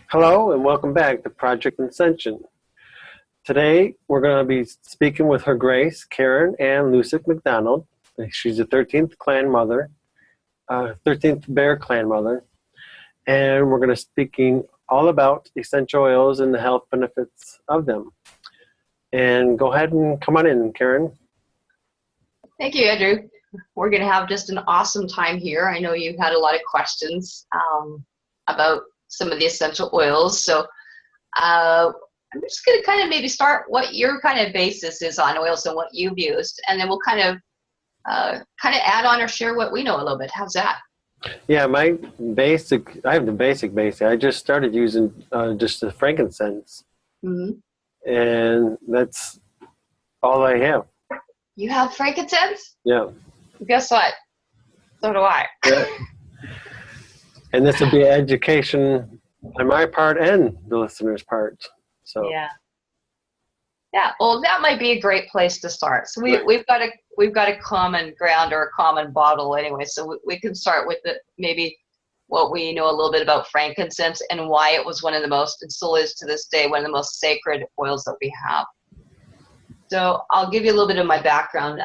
Hello and welcome back to Project Incenssion. Today we're going to be speaking with Her Grace, Karen Ann Lucyk MacDonald. She's the 13th clan mother, 13th Bear clan mother, and we're going to speaking all about essential oils and the health benefits of them. And go ahead and come on in, Karen. Thank you, Andrew. We're going to have just an awesome time here. I know you've had a lot of questions about some of the essential oils. So I'm just going to kind of maybe start what your kind of basis is on oils and what you've used, and then we'll kind of add on or share what we know a little bit. How's that? Yeah, I have the basic. I just started using just the frankincense. Mm-hmm. And that's all I have. You have frankincense? Yeah. Guess what? So do I. Yeah. And this will be education on my part and the listener's part. So yeah. Well, that might be a great place to start. So we've got a common ground or a common bottle anyway. So we can start with maybe what we know a little bit about frankincense and why it was one of the most, and still is to this day, one of the most sacred oils that we have. So I'll give you a little bit of my background.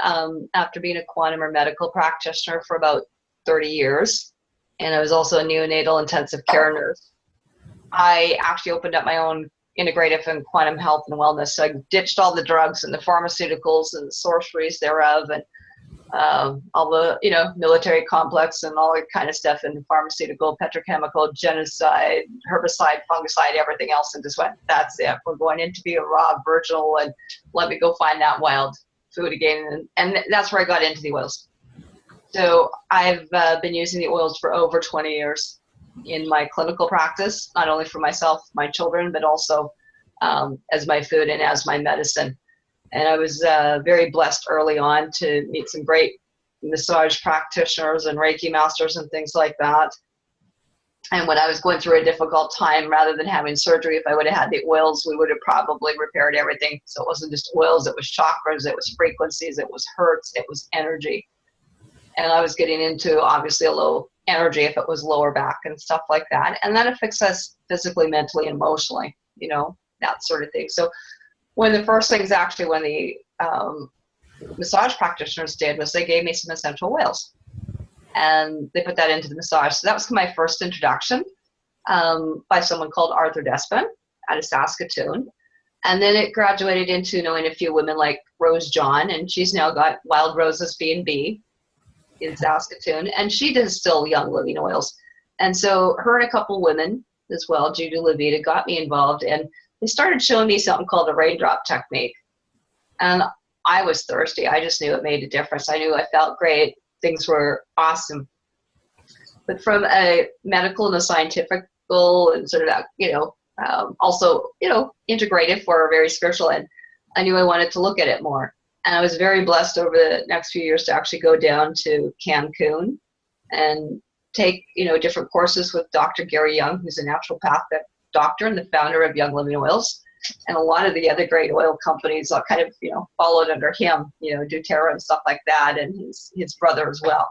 After being a quantum or medical practitioner for about 30 years, and I was also a neonatal intensive care nurse, I actually opened up my own integrative and quantum health and wellness. So I ditched all the drugs and the pharmaceuticals and the sorceries thereof, and all the military complex and all that kind of stuff, and pharmaceutical, petrochemical, genocide, herbicide, fungicide, everything else, and just went, that's it. We're going in to be a raw, virginal, and let me go find that wild food again. And that's where I got into the oils. So I've been using the oils for over 20 years in my clinical practice, not only for myself, my children, but also as my food and as my medicine. And I was very blessed early on to meet some great massage practitioners and Reiki masters and things like that. And when I was going through a difficult time, rather than having surgery, if I would have had the oils, we would have probably repaired everything. So it wasn't just oils, it was chakras, it was frequencies, it was hertz, it was energy. And I was getting into obviously a low energy if it was lower back and stuff like that. And that affects us physically, mentally, and emotionally, that sort of thing. So one of the first things actually when the massage practitioners did was they gave me some essential oils. And they put that into the massage. So that was my first introduction by someone called Arthur Despin out of Saskatoon. And then it graduated into knowing a few women like Rose John, and she's now got Wild Roses B&B in Saskatoon, and she does still young living oils. And so her and a couple women as well, Judy Levita, got me involved, and they started showing me something called the raindrop technique. And I was thirsty. I just knew it made a difference. I knew I felt great. Things were awesome. But from a medical and a scientific and sort of, also, integrative for a very spiritual end, I knew I wanted to look at it more. And I was very blessed over the next few years to actually go down to Cancun and take, different courses with Dr. Gary Young, who's a naturopathic doctor and the founder of Young Living Oils. And a lot of the other great oil companies kind of, followed under him, doTERRA and stuff like that, and his brother as well,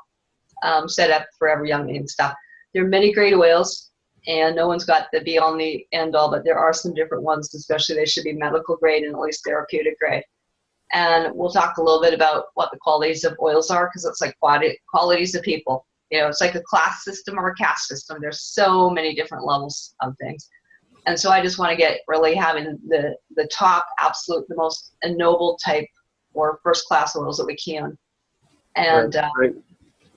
set up Forever Young and stuff. There are many great oils, and no one's got the be-all and the end-all, but there are some different ones, especially they should be medical grade and at least therapeutic grade. And we'll talk a little bit about what the qualities of oils are, because it's like qualities of people. It's like a class system or a caste system. There's so many different levels of things. And so I just want to get really having the top, absolute, the most ennobled type or first class oils that we can. And right.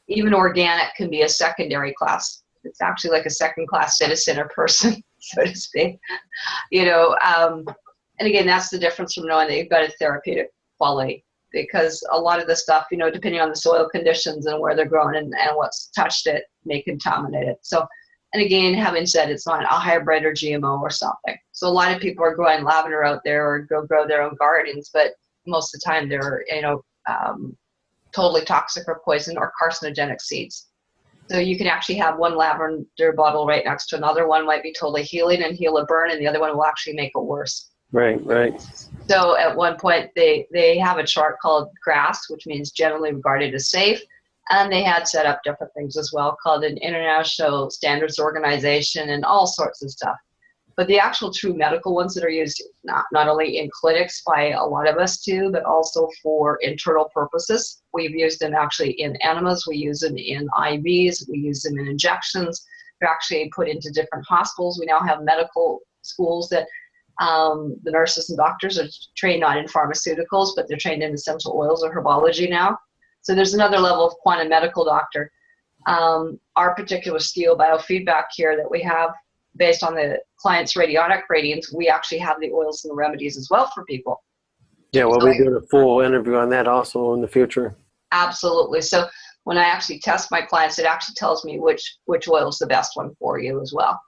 Even organic can be a secondary class. It's actually like a second class citizen or person, so to speak. And again, that's the difference from knowing that you've got a therapeutic quality, because a lot of the stuff, depending on the soil conditions and where they're grown and what's touched it, may contaminate it. So, and again, having said it's not a hybrid or GMO or something. So a lot of people are growing lavender out there or go grow their own gardens, but most of the time they're, totally toxic or poison or carcinogenic seeds. So you can actually have one lavender bottle right next to another one, might be totally healing and heal a burn, and the other one will actually make it worse. Right. So at one point they have a chart called GRAS, which means generally regarded as safe. And they had set up different things as well, called an International Standards Organization and all sorts of stuff. But the actual true medical ones that are used not only in clinics by a lot of us too, but also for internal purposes. We've used them actually in enemas, we use them in IVs, we use them in injections. They're actually put into different hospitals. We now have medical schools that the nurses and doctors are trained not in pharmaceuticals, but they're trained in essential oils or herbology now. So there's another level of quantum medical doctor. Our particular steel biofeedback here that we have, based on the client's radionic ratings, we actually have the oils and the remedies as well for people. Yeah, we'll be doing a full interview on that also in the future. Absolutely. So when I actually test my clients, it actually tells me which oil is the best one for you as well.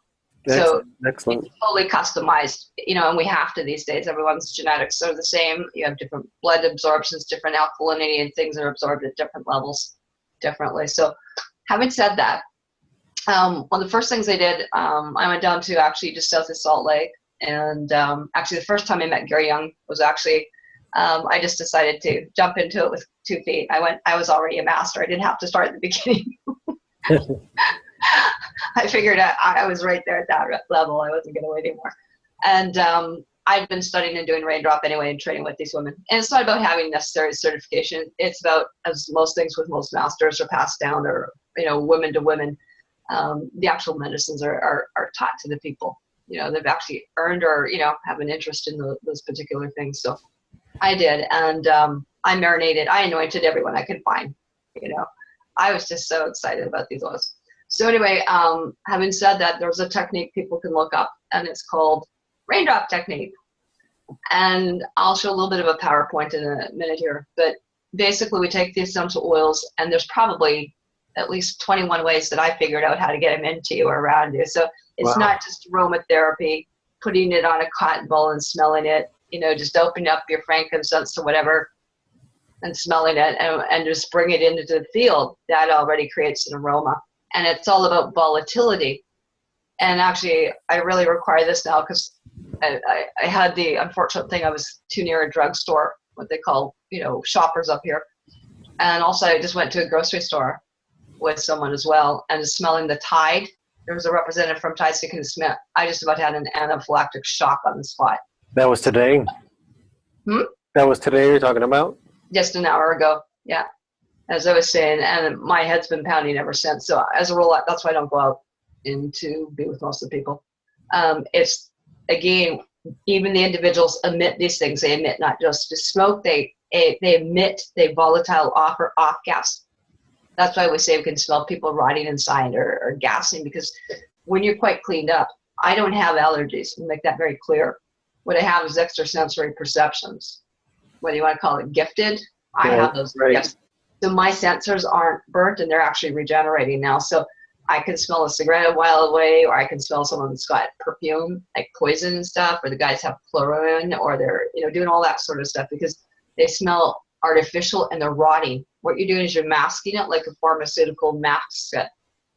Excellent. It's totally customized, and we have to these days. Everyone's genetics are the same. You have different blood absorptions, different alkalinity, and things are absorbed at different levels differently. So having said that, one of the first things I did, I went down to actually just south of Salt Lake. And actually the first time I met Gary Young was actually, I just decided to jump into it with 2 feet. I was already a master. I didn't have to start at the beginning. I figured I was right there at that level. I wasn't going to wait anymore. And I'd been studying and doing raindrop anyway and training with these women. And it's not about having necessary certification. It's about, as most things with most masters are passed down or, women to women, the actual medicines are taught to the people. They've actually earned or, have an interest in those particular things. So I did. And I marinated, I anointed everyone I could find. I was just so excited about these oils. So anyway, having said that, there's a technique people can look up, and it's called raindrop technique. And I'll show a little bit of a PowerPoint in a minute here. But basically, we take the essential oils, and there's probably at least 21 ways that I figured out how to get them into you or around you. So it's not just aromatherapy, putting it on a cotton ball and smelling it, just opening up your frankincense or whatever and smelling it and just bring it into the field. That already creates an aroma. And it's all about volatility. And actually, I really require this now because I had the unfortunate thing, I was too near a drugstore, what they call, shoppers up here. And also I just went to a grocery store with someone as well, and smelling the Tide. There was a representative from Tide, so you can smell. I just about had an anaphylactic shock on the spot. That was today? That was today you're talking about? Just an hour ago, yeah. As I was saying, and my head's been pounding ever since. So as a rule, that's why I don't go out to be with most of the people. It's, again, even the individuals emit these things. They emit not just the smoke, they emit the volatile off gas. That's why we say we can smell people rotting inside or gassing, because when you're quite cleaned up, I don't have allergies. I'll make that very clear. What I have is extrasensory perceptions. Whether you want to call it gifted, I have those gifts. So my sensors aren't burnt, and they're actually regenerating now. So I can smell a cigarette a while away, or I can smell someone that's got perfume, like poison and stuff, or the guys have chlorine, or they're doing all that sort of stuff because they smell artificial and they're rotting. What you're doing is you're masking it like a pharmaceutical masks it.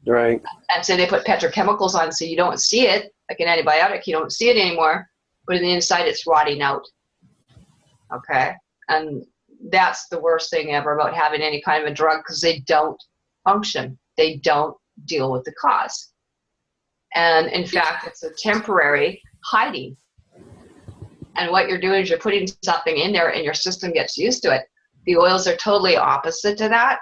Right. And so they put petrochemicals on so you don't see it, like an antibiotic, you don't see it anymore, but in the inside it's rotting out. Okay? And that's the worst thing ever about having any kind of a drug, because they don't function. They don't deal with the cause. And in fact, it's a temporary hiding. And what you're doing is you're putting something in there and your system gets used to it. The oils are totally opposite to that,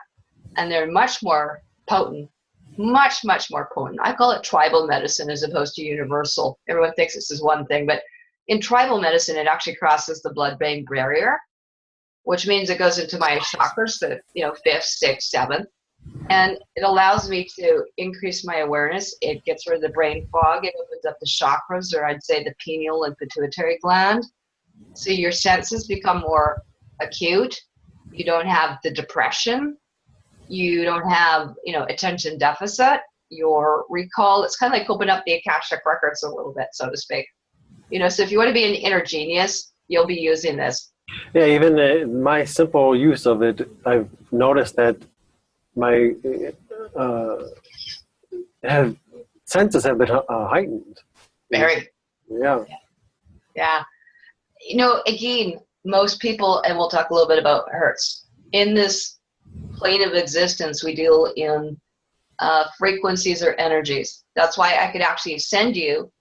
and they're much more potent, much, much more potent. I call it tribal medicine as opposed to universal. Everyone thinks this is one thing, but in tribal medicine, it actually crosses the blood-brain barrier, which means it goes into my chakras, the 5th, 6th, 7th, and it allows me to increase my awareness. It gets rid of the brain fog. It opens up the chakras, or I'd say the pineal and pituitary gland. So your senses become more acute. You don't have the depression. You don't have, attention deficit. Your recall, it's kind of like open up the Akashic records a little bit, so to speak. So if you want to be an inner genius, you'll be using this. Yeah, even my simple use of it, I've noticed that my senses have been heightened. Very. Yeah. Yeah. Again, most people, and we'll talk a little bit about Hertz, in this plane of existence, we deal in frequencies or energies. That's why I could actually send you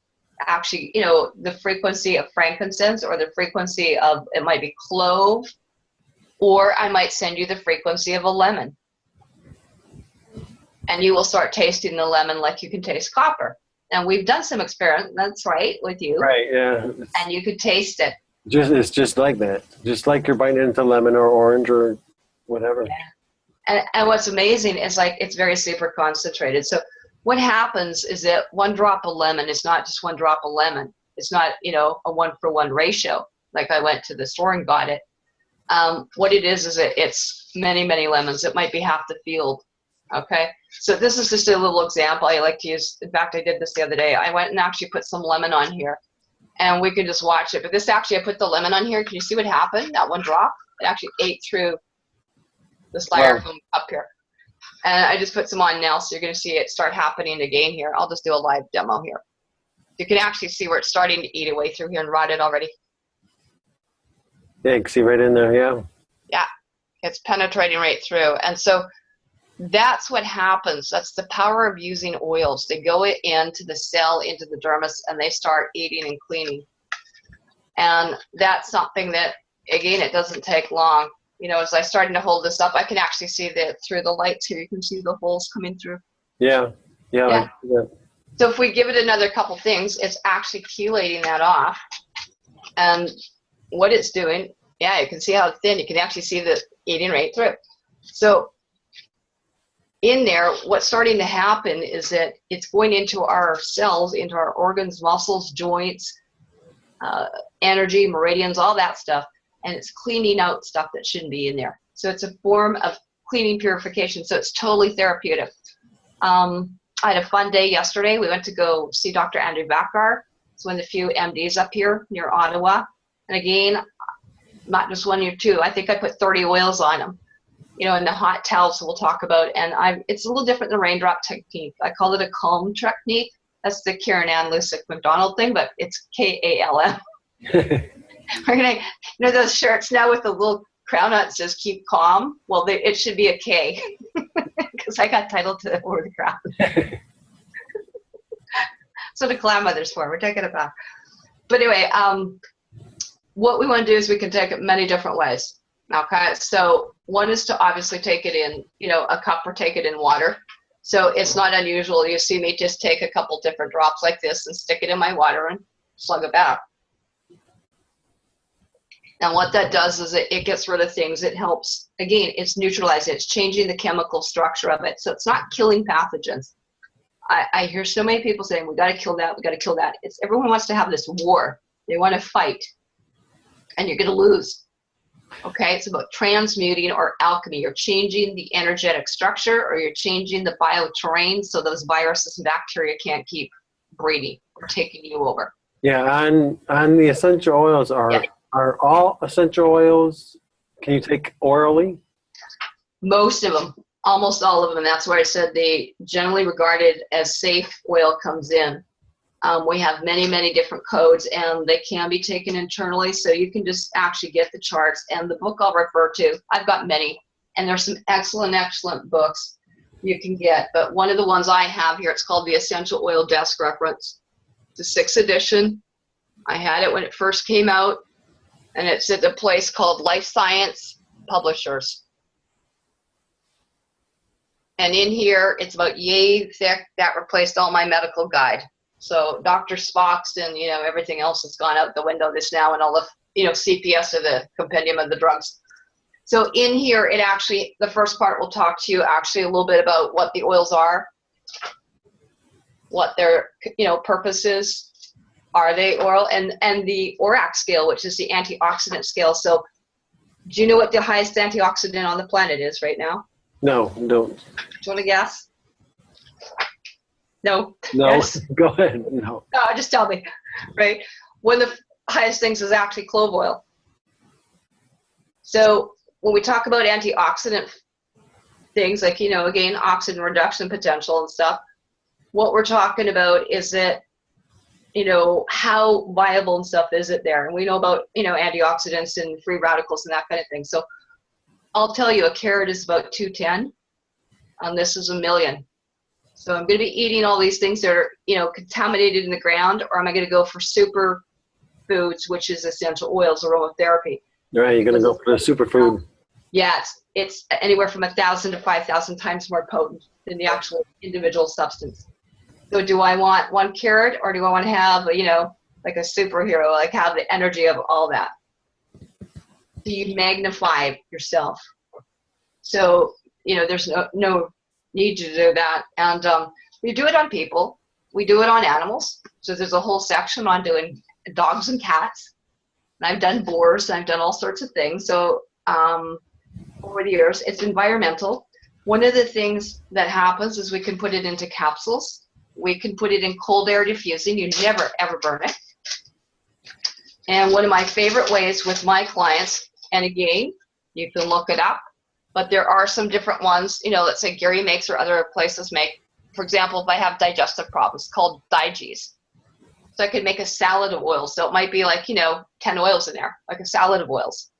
actually, the frequency of frankincense, or the frequency of, it might be clove, or I might send you the frequency of a lemon. And you will start tasting the lemon like you can taste copper. And we've done some experiments, right, with you. Right, yeah. And you could taste it. It's just like that. Just like you're biting into lemon or orange or whatever. Yeah. And what's amazing is, like, it's very super concentrated. So what happens is that one drop of lemon is not just one drop of lemon. It's not, a 1-for-1 ratio. Like, I went to the store and got it. What it is that it's many, many lemons. It might be half the field. Okay. So this is just a little example I like to use. In fact, I did this the other day. I went and actually put some lemon on here, and we could just watch it. But this actually, I put the lemon on here. Can you see what happened? That one drop, it actually ate through the styrofoam up here. And I just put some on now, so you're going to see it start happening again here. I'll just do a live demo here. You can actually see where it's starting to eat away through here and rot it already. Yeah, you can see right in there, yeah. Yeah, it's penetrating right through. And so that's what happens. That's the power of using oils. They go into the cell, into the dermis, and they start eating and cleaning. And that's something that, again, it doesn't take long. As I starting to hold this up, I can actually see that through the lights here. You can see the holes coming through. Yeah. So if we give it another couple things, it's actually chelating that off. And what it's doing, yeah, you can see how thin. You can actually see the eating right through. So in there, what's starting to happen is that it's going into our cells, into our organs, muscles, joints, energy, meridians, all that stuff, and it's cleaning out stuff that shouldn't be in there. So it's a form of cleaning purification, so it's totally therapeutic. I had a fun day yesterday. We went to go see Dr. Andrew Backar. It's one of the few MDs up here near Ottawa. And again, not just one or two. I think I put 30 oils on them. In the hot towels we'll talk about. And it's a little different than the raindrop technique. I call it a calm technique. That's the Karen Ann Lucyk McDonald thing, but it's KALM. We're going to, those shirts now with the little crown on it says keep calm. Well, it should be a K because I got titled to over the crown. So the clown mother's for, we're taking it back. But anyway, what we want to do is we can take it many different ways. Okay, so one is to obviously take it in, a cup, or take it in water. So it's not unusual. You see me just take a couple different drops like this and stick it in my water and slug it back. And what that does is it gets rid of things. It helps, again, it's neutralizing. It's changing the chemical structure of it. So it's not killing pathogens. I hear so many people saying, we got to kill that, we got to kill that. Everyone wants to have this war. They want to fight. And you're going to lose. Okay, it's about transmuting or alchemy. You're changing the energetic structure, or you're changing the bioterrain so those viruses and bacteria can't keep breeding or taking you over. Yeah, on the essential oils, are all essential oils, can you take orally? Most of them, almost all of them. That's where I said they generally regarded as safe oil comes in. We have many, many different codes, and they can be taken internally, so you can just actually get the charts. And the book I'll refer to, I've got many, and there's some excellent, excellent books you can get. But one of the ones I have here, it's called the Essential Oil Desk Reference. It's the 6th edition. I had it when it first came out, and it's at a place called Life Science Publishers. And in here, it's about yay thick. That replaced all my medical guide. So Dr. Spock's and, everything else has gone out the window this now, and all the, CPS, or the compendium of the drugs. So in here, it actually, the first part will talk to you actually a little bit about what the oils are, what their, purpose is. Are they oil? And the ORAC scale, which is the antioxidant scale. So do you know what the highest antioxidant on the planet is right now? No, don't. Do you want to guess? No. Yes. Go ahead. No, just tell me, right? One of the highest things is actually clove oil. So when we talk about antioxidant things like, again, oxidant reduction potential and stuff, what we're talking about is that, how viable and stuff is it there? And we know about, antioxidants and free radicals and that kind of thing. So I'll tell you, a carrot is about 210, and this is 1 million. So I'm going to be eating all these things that are, contaminated in the ground, or am I going to go for super foods, which is essential oils, aromatherapy? Right, you're going to go for the superfood. Yeah, it's anywhere from 1,000 to 5,000 times more potent than the actual individual substance. So do I want one carrot, or do I want to have, like a superhero, like have the energy of all that? So you magnify yourself. So, there's no need to do that. And we do it on people. We do it on animals. So there's a whole section on doing dogs and cats. And I've done boars, and I've done all sorts of things. So over the years, it's environmental. One of the things that happens is we can put it into capsules. We can put it in cold air diffusing. You never, ever burn it. And one of my favorite ways with my clients, and again, you can look it up, but there are some different ones, let's say Gary makes or other places make. For example, if I have digestive problems, called Diges. So I could make a salad of oils. So it might be like, 10 oils in there, like a salad of oils.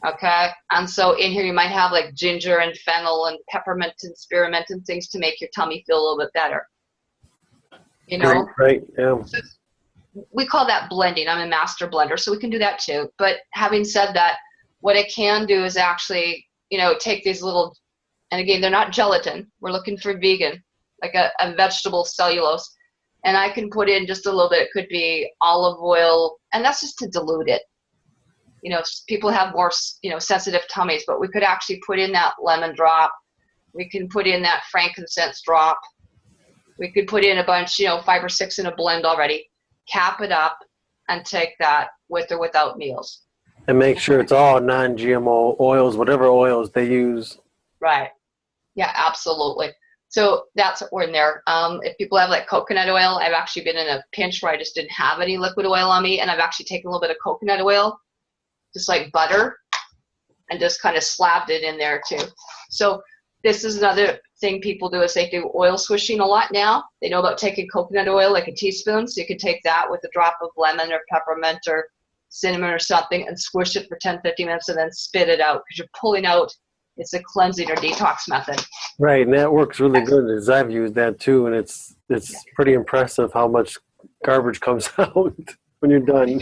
Okay. And so in here you might have like ginger and fennel and peppermint and spearmint and things to make your tummy feel a little bit better. Right. Yeah. So we call that blending. I'm a master blender, so we can do that too. But having said that, what I can do is actually, take these little, and again, they're not gelatin. We're looking for vegan, like a vegetable cellulose. And I can put in just a little bit. It could be olive oil, and that's just to dilute it. People have more, sensitive tummies, but we could actually put in that lemon drop. We can put in that frankincense drop. We could put in a bunch, 5 or 6 in a blend already, cap it up, and take that with or without meals. And make sure it's all non-GMO oils, whatever oils they use. Right. Yeah, absolutely. So that's what we're in there. If people have like coconut oil, I've actually been in a pinch where I just didn't have any liquid oil on me, and I've actually taken a little bit of coconut oil, just like butter, and just kind of slapped it in there too. So this is another thing people do, is they do oil swishing a lot now. They know about taking coconut oil, like a teaspoon, so you could take that with a drop of lemon or peppermint or cinnamon or something and squish it for 10, 15 minutes and then spit it out, because you're pulling out, it's a cleansing or detox method. Right, and that works really good, as I've used that too, and it's pretty impressive how much garbage comes out when you're done.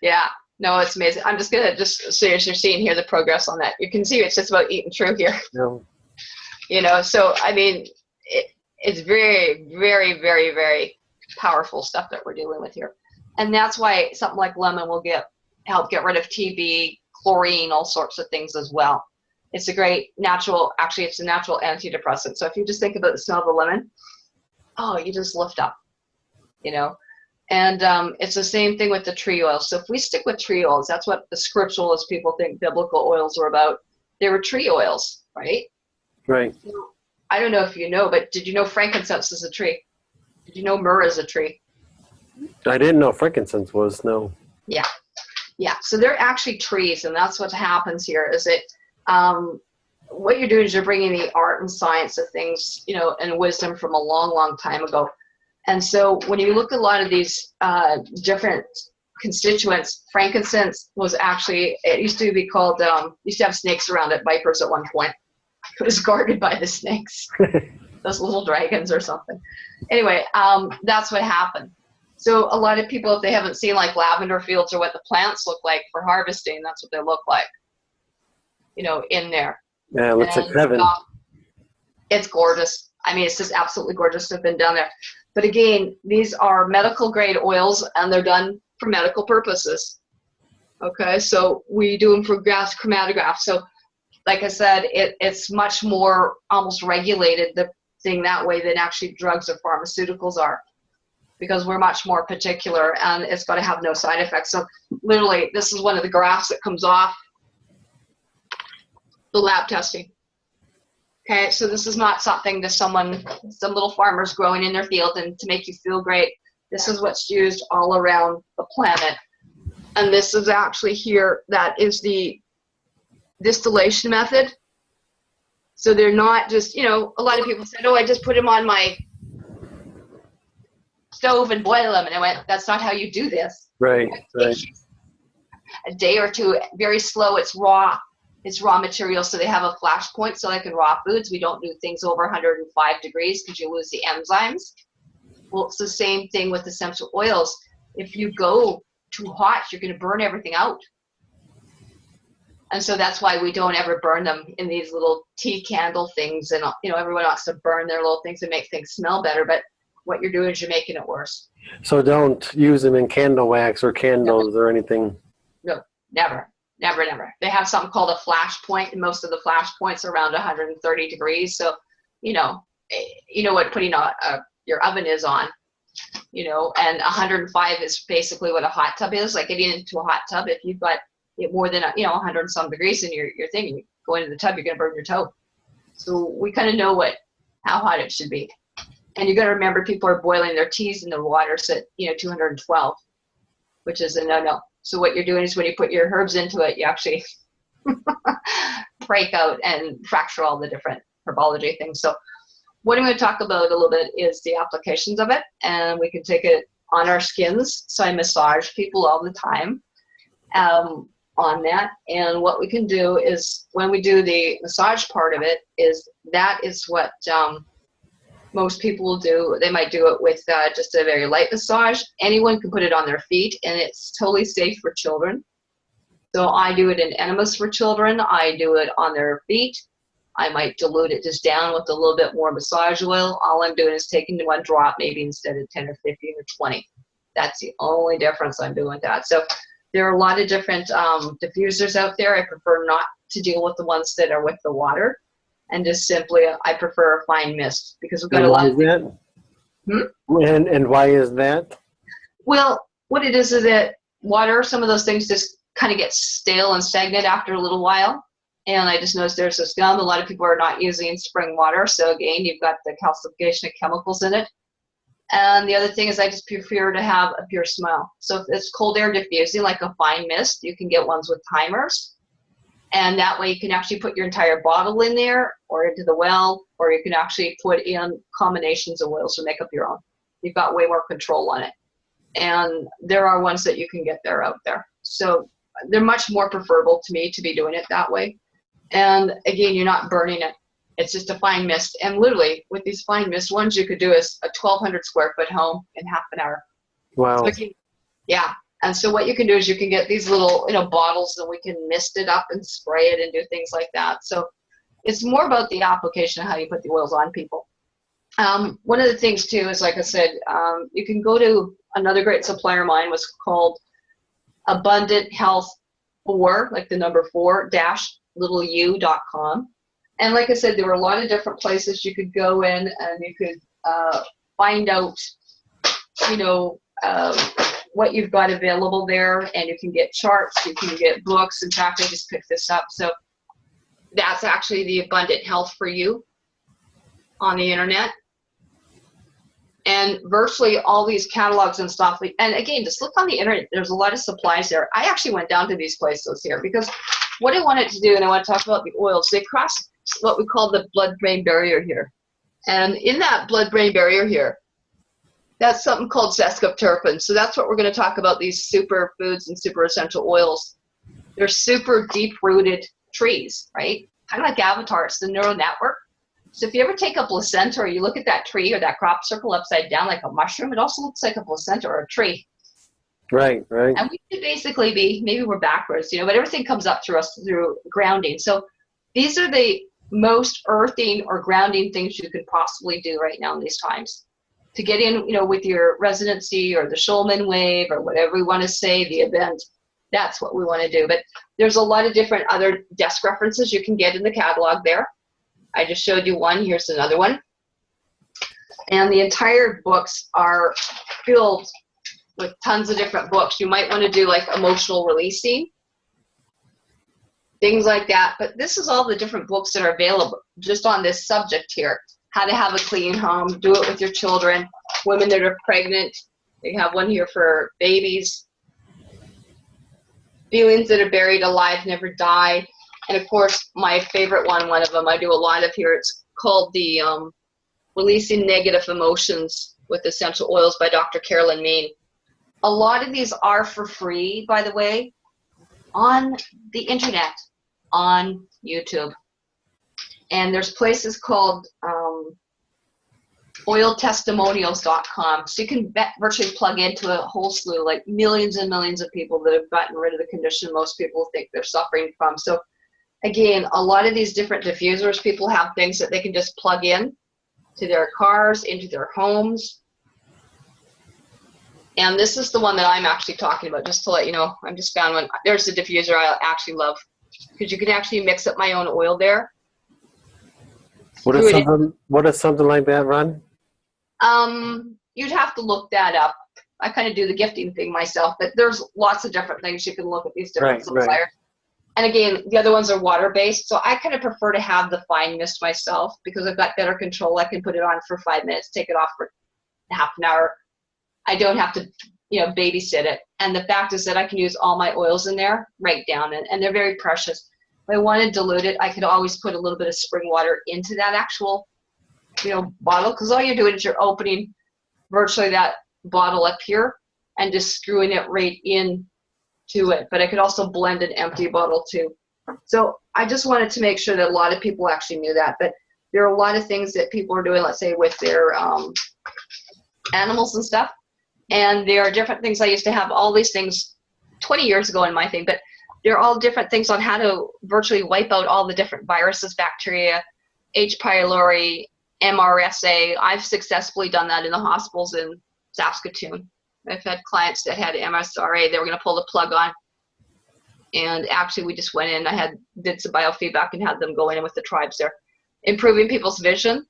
Yeah. No, it's amazing. I'm just going to so you're seeing here the progress on that. You can see it's just about eating true here. Yeah. So, I mean, it's very, very, very, very powerful stuff that we're dealing with here. And that's why something like lemon will help get rid of TB, chlorine, all sorts of things as well. It's a great natural, actually, it's a natural antidepressant. So if you just think about the smell of the lemon, you just lift up, And it's the same thing with the tree oil. So if we stick with tree oils, that's what the scripturalist people think biblical oils were about. They were tree oils, right? Right. So, I don't know if you know, but did you know frankincense is a tree? Did you know myrrh is a tree? I didn't know frankincense was, no. Yeah. Yeah. So they're actually trees, and that's what happens here is that what you're doing is you're bringing the art and science of things, and wisdom from a long, long time ago. And so when you look at a lot of these different constituents, frankincense was actually, it used to be called, used to have snakes around it, vipers at one point. It was guarded by the snakes, those little dragons or something. Anyway, that's what happened. So a lot of people, if they haven't seen like lavender fields or what the plants look like for harvesting, that's what they look like, in there. Yeah, it looks like heaven. It's gorgeous. I mean, it's just absolutely gorgeous to have been down there. But again, these are medical grade oils, and they're done for medical purposes. Okay, so we do them for gas chromatograph. So like I said, it's much more almost regulated, the thing that way, than actually drugs or pharmaceuticals are, because we're much more particular, and it's got to have no side effects. So literally, this is one of the graphs that comes off the lab testing. Okay, so this is not something that some little farmer's growing in their field and to make you feel great. This is what's used all around the planet. And this is actually here, that is the distillation method. So they're not just, a lot of people said, I just put them on my stove and boil them. And I went, that's not how you do this. Right. A day or two, very slow, it's raw. It's raw material, so they have a flash point. So like in raw foods, we don't do things over 105 degrees because you lose the enzymes. Well, it's the same thing with essential oils. If you go too hot, you're going to burn everything out. And so that's why we don't ever burn them in these little tea candle things. And, you know, everyone wants to burn their little things to make things smell better. But what you're doing is you're making it worse. So don't use them in candle wax or candles or anything. No, never. Never, never. They have something called a flash point, and most of the flash points are around 130 degrees. So, you know what putting your oven is on, you know, and 105 is basically what a hot tub is. Like getting into a hot tub, if you've got it more than 100 and some degrees in your thing, you go into the tub, you're gonna burn your toe. So we kind of know how hot it should be. And you got to remember, people are boiling their teas in the water at 212, which is a no-no. So what you're doing is when you put your herbs into it, you actually break out and fracture all the different herbology things. So what I'm going to talk about a little bit is the applications of it, and we can take it on our skins. So I massage people all the time on that. And what we can do is when we do the massage part of it, that is what most people will do. They might do it with just a very light massage. Anyone can put it on their feet, and it's totally safe for children. So I do it in enemas for children. I do it on their feet. I might dilute it just down with a little bit more massage oil. All I'm doing is taking one drop, maybe instead of 10 or 15 or 20. That's the only difference I'm doing with that. So there are a lot of different diffusers out there. I prefer not to deal with the ones that are with the water. And just simply, I prefer a fine mist because we've got a lot of things. And why is that? Well, what it is that water, some of those things just kind of get stale and stagnant after a little while. And I just noticed there's a scum. A lot of people are not using spring water. So again, you've got the calcification of chemicals in it. And the other thing is I just prefer to have a pure smell. So if it's cold air diffusing, like a fine mist, you can get ones with timers. And that way you can actually put your entire bottle in there or into the well, or you can actually put in combinations of oils to make up your own. You've got way more control on it. And there are ones that you can get there out there. So they're much more preferable to me to be doing it that way. And again, you're not burning it. It's just a fine mist. And literally with these fine mist ones, you could do a 1,200 square foot home in half an hour. Wow. So yeah. And so what you can do is you can get these little, bottles, and we can mist it up and spray it and do things like that. So it's more about the application of how you put the oils on people. One of the things too is, like I said, you can go to another great supplier of mine was called Abundant Health 4, like the number 4 -u.com. And like I said, there were a lot of different places you could go in and you could find out, what you've got available there, and you can get charts, you can get books. In fact, I just picked this up. So that's actually the Abundant Health for You on the internet. And virtually all these catalogs and stuff. And again, just look on the internet. There's a lot of supplies there. I actually went down to these places here because what I wanted to do, and I want to talk about the oils, they cross what we call the blood-brain barrier here. And in that blood-brain barrier here, that's something called sesquiterpenes. So that's what we're going to talk about, these super foods and super essential oils. They're super deep-rooted trees, right? Kind of like Avatar, it's the neural network. So if you ever take a placenta or you look at that tree or that crop circle upside down like a mushroom, it also looks like a placenta or a tree. Right. And we should basically be, maybe we're backwards, but everything comes up through us through grounding. So these are the most earthing or grounding things you could possibly do right now in these times. To get in, with your residency or the Schulman wave or whatever we want to say, the event, that's what we want to do. But there's a lot of different other desk references you can get in the catalog there. I just showed you one. Here's another one. And the entire books are filled with tons of different books. You might want to do like emotional releasing, things like that. But this is all the different books that are available just on this subject here. How to have a clean home, do it with your children, women that are pregnant. They have one here for babies. Feelings that are buried alive, never die. And of course, my favorite one of them, I do a lot of here, it's called the Releasing Negative Emotions with Essential Oils by Dr. Carolyn Main. A lot of these are for free, by the way, on the internet. on YouTube. And there's places called oiltestimonials.com. So you can virtually plug into a whole slew, like millions and millions of people that have gotten rid of the condition most people think they're suffering from. So again, a lot of these different diffusers, people have things that they can just plug in to their cars, into their homes. And this is the one that I'm actually talking about, just to let you know. I just found one. There's a diffuser I actually love, because you can actually mix up my own oil there. What does something like that run? You'd have to look that up. I kind of do the gifting thing myself, but there's lots of different things you can look at these different suppliers. Right. And again, the other ones are water-based, so I kind of prefer to have the fine mist myself because I've got better control. I can put it on for 5 minutes, take it off for half an hour. I don't have to, babysit it. And the fact is that I can use all my oils in there right down, and they're very precious. If I want to dilute it, I could always put a little bit of spring water into that actual, bottle, because all you're doing is you're opening virtually that bottle up here and just screwing it right in to it. But I could also blend an empty bottle too. So I just wanted to make sure that a lot of people actually knew that. But there are a lot of things that people are doing, let's say with their animals and stuff. And there are different things. I used to have all these things 20 years ago in my thing, but they're all different things on how to virtually wipe out all the different viruses, bacteria, H. pylori, MRSA. I've successfully done that in the hospitals in Saskatoon. I've had clients that had MSRA. They were going to pull the plug on. And actually, we just went in. I did some biofeedback and had them go in with the tribes there. Improving people's vision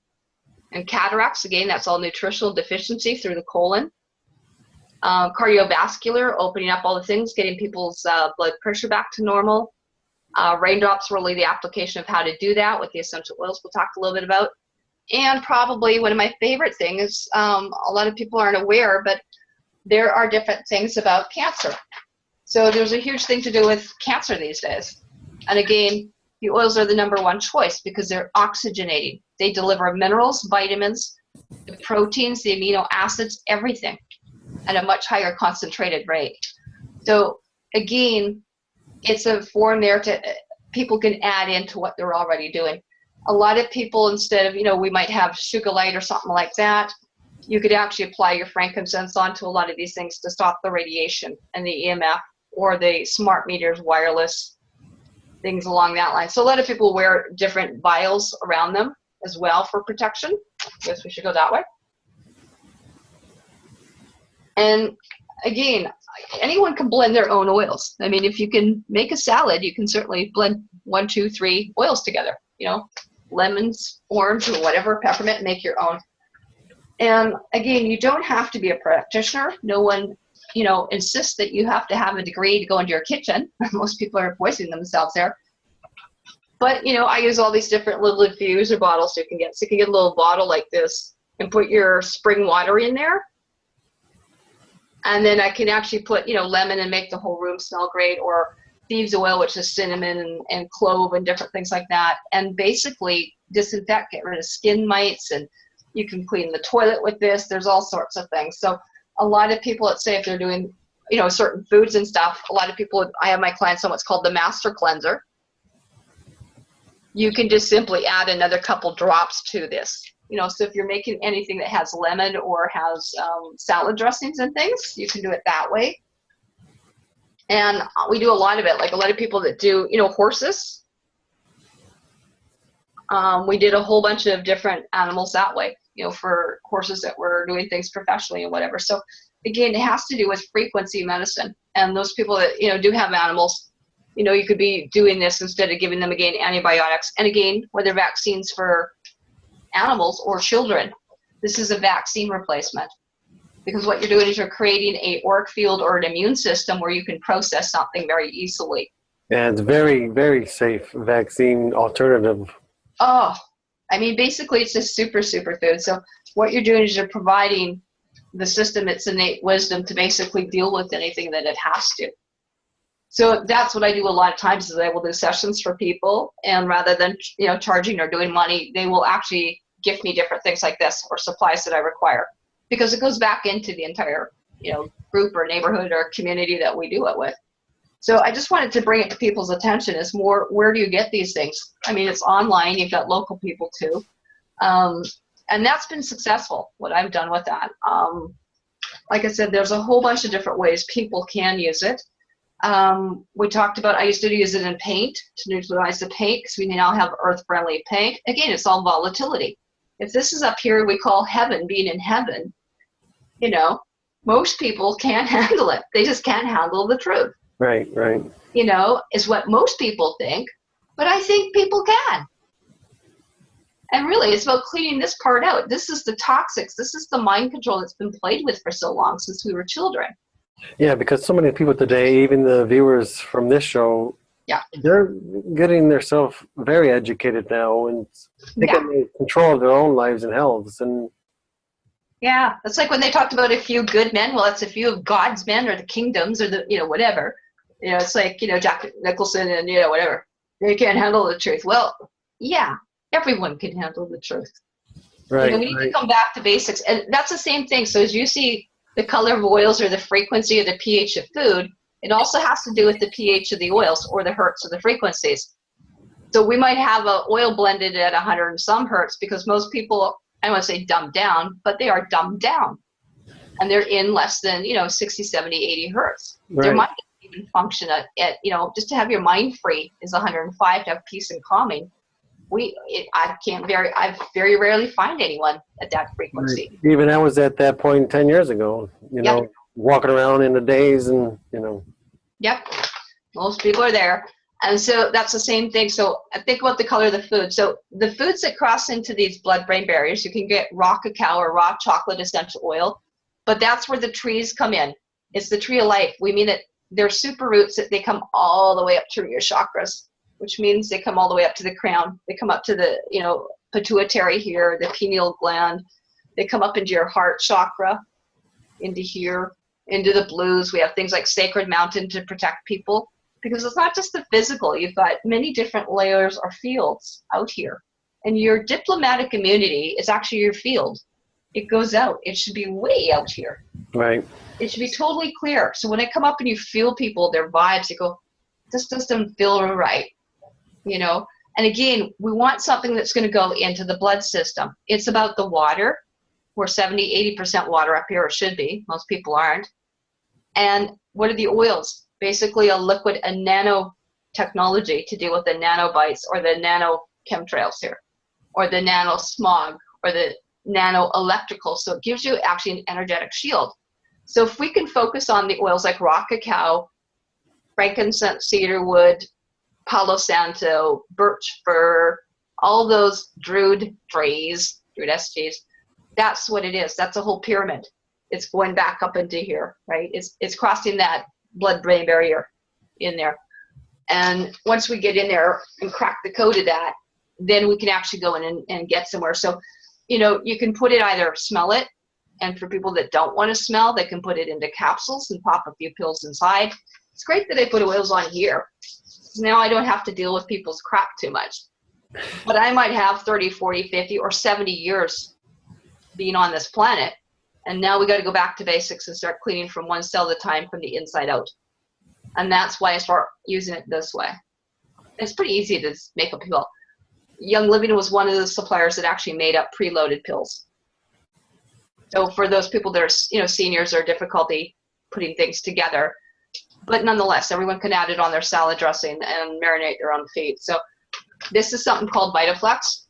and cataracts. Again, that's all nutritional deficiency through the colon. Cardiovascular, opening up all the things, getting people's blood pressure back to normal. Raindrops, really the application of how to do that with the essential oils we'll talk a little bit about. And probably one of my favorite things, a lot of people aren't aware, but there are different things about cancer. So there's a huge thing to do with cancer these days. And again, the oils are the #1 choice because they're oxygenating. They deliver minerals, vitamins, the proteins, the amino acids, everything at a much higher concentrated rate. So again, it's a form there to people can add into what they're already doing. A lot of people, instead of, we might have sugar light or something like that, you could actually apply your frankincense onto a lot of these things to stop the radiation and the EMF, or the smart meters, wireless, things along that line. So a lot of people wear different vials around them as well for protection. I guess we should go that way. And again, anyone can blend their own oils. I mean, if you can make a salad, you can certainly blend 1, 2, 3 oils together, lemons, orange, or whatever, peppermint, make your own. And again, you don't have to be a practitioner. No one, insists that you have to have a degree to go into your kitchen. Most people are poisoning themselves there. But, I use all these different little diffuser bottles you can get. So you can get a little bottle like this and put your spring water in there. And then I can actually put, lemon and make the whole room smell great, or thieves oil, which is cinnamon and clove and different things like that. And basically disinfect, get rid of skin mites, and you can clean the toilet with this. There's all sorts of things. So a lot of people, let's say if they're doing, certain foods and stuff, a lot of people, I have my clients on what's called the master cleanser. You can just simply add another couple drops to this. So if you're making anything that has lemon or has salad dressings and things, you can do it that way. And we do a lot of it, like a lot of people that do, horses. We did a whole bunch of different animals that way, for horses that were doing things professionally and whatever. So again, it has to do with frequency medicine. And those people that, do have animals, you could be doing this instead of giving them, again, antibiotics. And again, whether vaccines for animals or children, this is a vaccine replacement. Because what you're doing is you're creating a auric field or an immune system where you can process something very easily. And it's very, very safe vaccine alternative. Oh, I mean, basically it's a super food. So what you're doing is you're providing the system its innate wisdom to basically deal with anything that it has to. So that's what I do a lot of times is I will do sessions for people, and rather than, charging or doing money, they will actually gift me different things like this or supplies that I require, because it goes back into the entire, group or neighborhood or community that we do it with. So I just wanted to bring it to people's attention is more, where do you get these things? I mean, it's online, you've got local people too. And that's been successful, what I've done with that. Like I said, there's a whole bunch of different ways people can use it. We talked about, I used to use it in paint to neutralize the paint because we now have earth-friendly paint. Again, it's all volatility. If this is up here, we call heaven being in heaven, you know, most people can't handle it. They just can't handle the truth. Right, right. You know, is what most people think, but I think people can. And really, it's about cleaning this part out. This is the toxics. This is the mind control that's been played with for so long since we were children. Yeah, because so many people today, even the viewers from this show, yeah, they're getting themselves very educated now and taking control of their own lives and healths. And yeah, it's like when they talked about a few good men. Well, it's a few of God's men or the kingdoms or the, you know, whatever. You know, it's like, you know, Jack Nicholson and, you know, whatever. They can't handle the truth. Well, yeah. Everyone can handle the truth. Right, you know, we need to come back to basics. And that's the same thing. So as you see the color of oils or the frequency or the pH of food, it also has to do with the pH of the oils or the hertz or the frequencies. So we might have an oil blended at 100 and some hertz because most people, I don't want to say dumbed down, but they are dumbed down. And they're in less than, you know, 60, 70, 80 hertz. Right. Their mind doesn't even function at, you know, just to have your mind free is 105 to have peace and calming. I very rarely find anyone at that frequency. Right. Even I was at that point 10 years ago, you know, walking around in a daze and, you know. Yep. Most people are there. And so that's the same thing. So think about the color of the food. So the foods that cross into these blood-brain barriers, you can get raw cacao or raw chocolate essential oil, but that's where the trees come in. It's the tree of life. We mean that they're super roots that they come all the way up through your chakras, which means they come all the way up to the crown. They come up to the, you know, pituitary here, the pineal gland. They come up into your heart chakra, into here, into the blues. We have things like Sacred Mountain to protect people because it's not just the physical. You've got many different layers or fields out here. And your diplomatic immunity is actually your field. It goes out. It should be way out here. Right. It should be totally clear. So when I come up and you feel people, their vibes, you go, this doesn't feel right. You know, and again, we want something that's going to go into the blood system. It's about the water. We're 70, 80% water up here, or should be. Most people aren't. And what are the oils? Basically a liquid, a nanotechnology to deal with the nanobites or the nano chemtrails here, or the nano smog, or the nano electrical. So it gives you actually an energetic shield. So if we can focus on the oils like raw cacao, frankincense, cedarwood, Palo Santo, birch fir, all those druid SGs, that's what it is. That's a whole pyramid. It's going back up into here, right? It's crossing that blood-brain barrier in there. And once we get in there and crack the code of that, then we can actually go in and get somewhere. So, you know, you can put it, either smell it, and for people that don't want to smell, they can put it into capsules and pop a few pills inside. It's great that I put oils on here. Now I don't have to deal with people's crap too much. But I might have 30, 40, 50, or 70 years being on this planet. And now we got to go back to basics and start cleaning from one cell at a time from the inside out. And that's why I start using it this way. It's pretty easy to make a pill. Young Living was one of the suppliers that actually made up preloaded pills. So for those people that are, you know, seniors or difficulty putting things together, but nonetheless, everyone can add it on their salad dressing and marinate their own feet. So this is something called Vitaflex.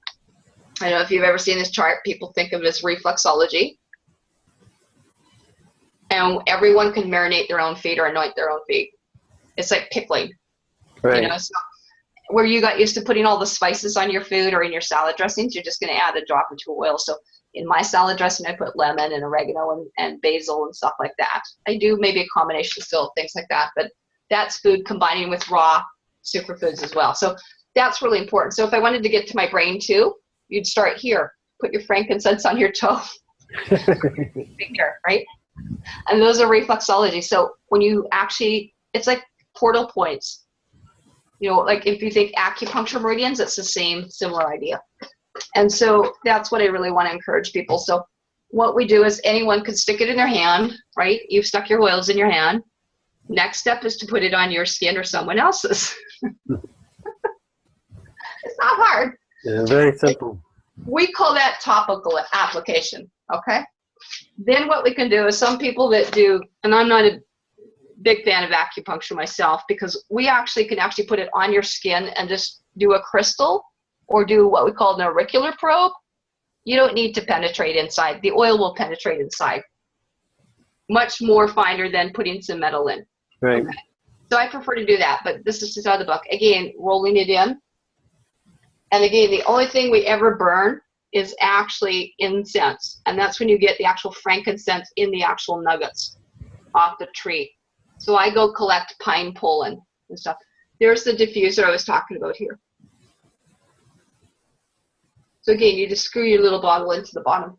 I don't know if you've ever seen this chart. People think of it as reflexology. And everyone can marinate their own feet or anoint their own feet. It's like pickling. Right. You know, so where you got used to putting all the spices on your food or in your salad dressings, you're just going to add a drop or two of oil. So in my salad dressing, I put lemon and oregano and basil and stuff like that. I do maybe a combination still of things like that, but that's food combining with raw superfoods as well. So that's really important. So if I wanted to get to my brain too, you'd start here. Put your frankincense on your toe. Finger, right? And those are reflexology. So when you actually, it's like portal points. You know, like if you think acupuncture meridians, it's the same, similar idea. And so that's what I really want to encourage people. So what we do is anyone can stick it in their hand, right? You've stuck your oils in your hand. Next step is to put it on your skin or someone else's. It's not hard. Yeah, very simple. We call that topical application, okay? Then what we can do is some people that do, and I'm not a big fan of acupuncture myself, because we actually can actually put it on your skin and just do a crystal or do what we call an auricular probe. You don't need to penetrate inside. The oil will penetrate inside. Much more finer than putting some metal in. Right. Okay. So I prefer to do that, but this is just out of the book. Again, rolling it in. And again, the only thing we ever burn is actually incense. And that's when you get the actual frankincense in the actual nuggets off the tree. So I go collect pine pollen and stuff. There's the diffuser I was talking about here. So again, you just screw your little bottle into the bottom.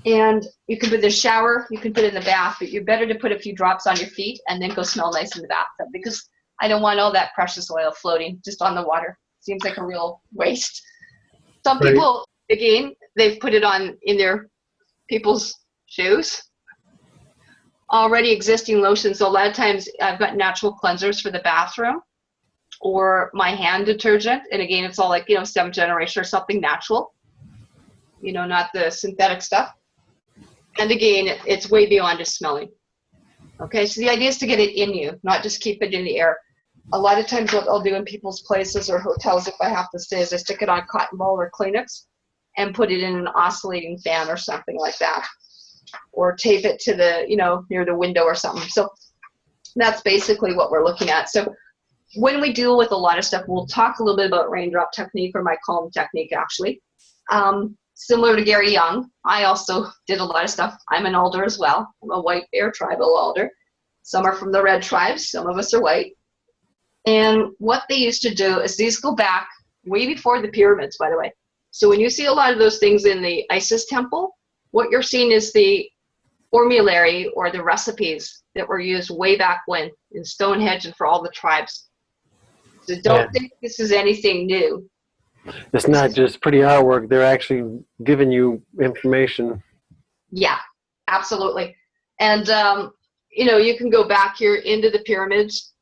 And you can put it in the shower, you can put it in the bath, but you're better to put a few drops on your feet and then go smell nice in the bathtub, because I don't want all that precious oil floating just on the water. Seems like a real waste. Some people, again, they've put it on in their people's shoes. Already existing lotions. So a lot of times I've got natural cleansers for the bathroom or my hand detergent. And again, it's all like, 7th generation or something natural, not the synthetic stuff. And again, it's way beyond just smelling. Okay, so the idea is to get it in you, not just keep it in the air. A lot of times what I'll do in people's places or hotels, if I have to stay, is I stick it on cotton ball or Kleenex and put it in an oscillating fan or something like that. Or tape it to the, near the window or something. So that's basically what we're looking at. So when we deal with a lot of stuff, we'll talk a little bit about raindrop technique, or my calm technique, actually. Similar to Gary Young, I also did a lot of stuff. I'm an alder as well. I'm a white bear tribal alder. Some are from the red tribes. Some of us are white. And what they used to do is, these go back way before the pyramids, by the way. So when you see a lot of those things in the Isis temple, what you're seeing is the formulary or the recipes that were used way back when in Stonehenge and for all the tribes. So don't think this is anything new. It's not just pretty artwork. They're actually giving you information. Yeah, absolutely. And, you can go back here into the pyramids,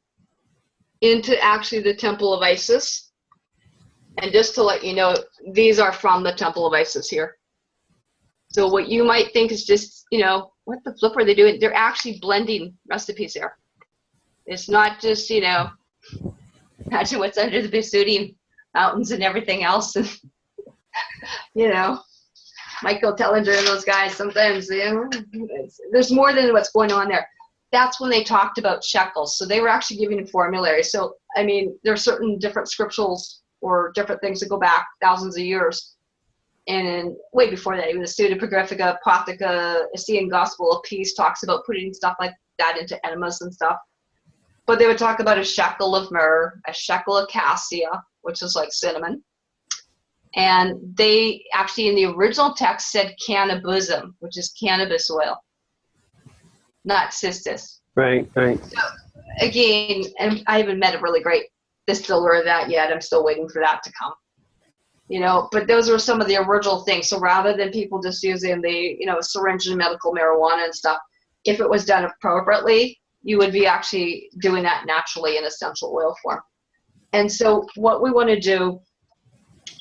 into actually the Temple of Isis. And just to let you know, these are from the Temple of Isis here. So what you might think is just, what the flip are they doing? They're actually blending recipes there. It's not just, imagine what's under the Vesuvian mountains and everything else. And, Michael Tellinger and those guys, sometimes, there's more than what's going on there. That's when they talked about shekels. So they were actually giving a formulary. So, there are certain different scripturals or different things that go back thousands of years. And way before that, even the Pseudepigraphica, Apotheca, Essene Gospel of Peace talks about putting stuff like that into enemas and stuff. But they would talk about a shekel of myrrh, a shekel of cassia, which is like cinnamon. And they actually, in the original text, said cannabism, which is cannabis oil, not cistus. Right. So, again, and I haven't met a really great distiller of that yet. I'm still waiting for that to come. But those were some of the original things. So rather than people just using the, syringe and medical marijuana and stuff, if it was done appropriately, you would be actually doing that naturally in essential oil form. And so what we want to do,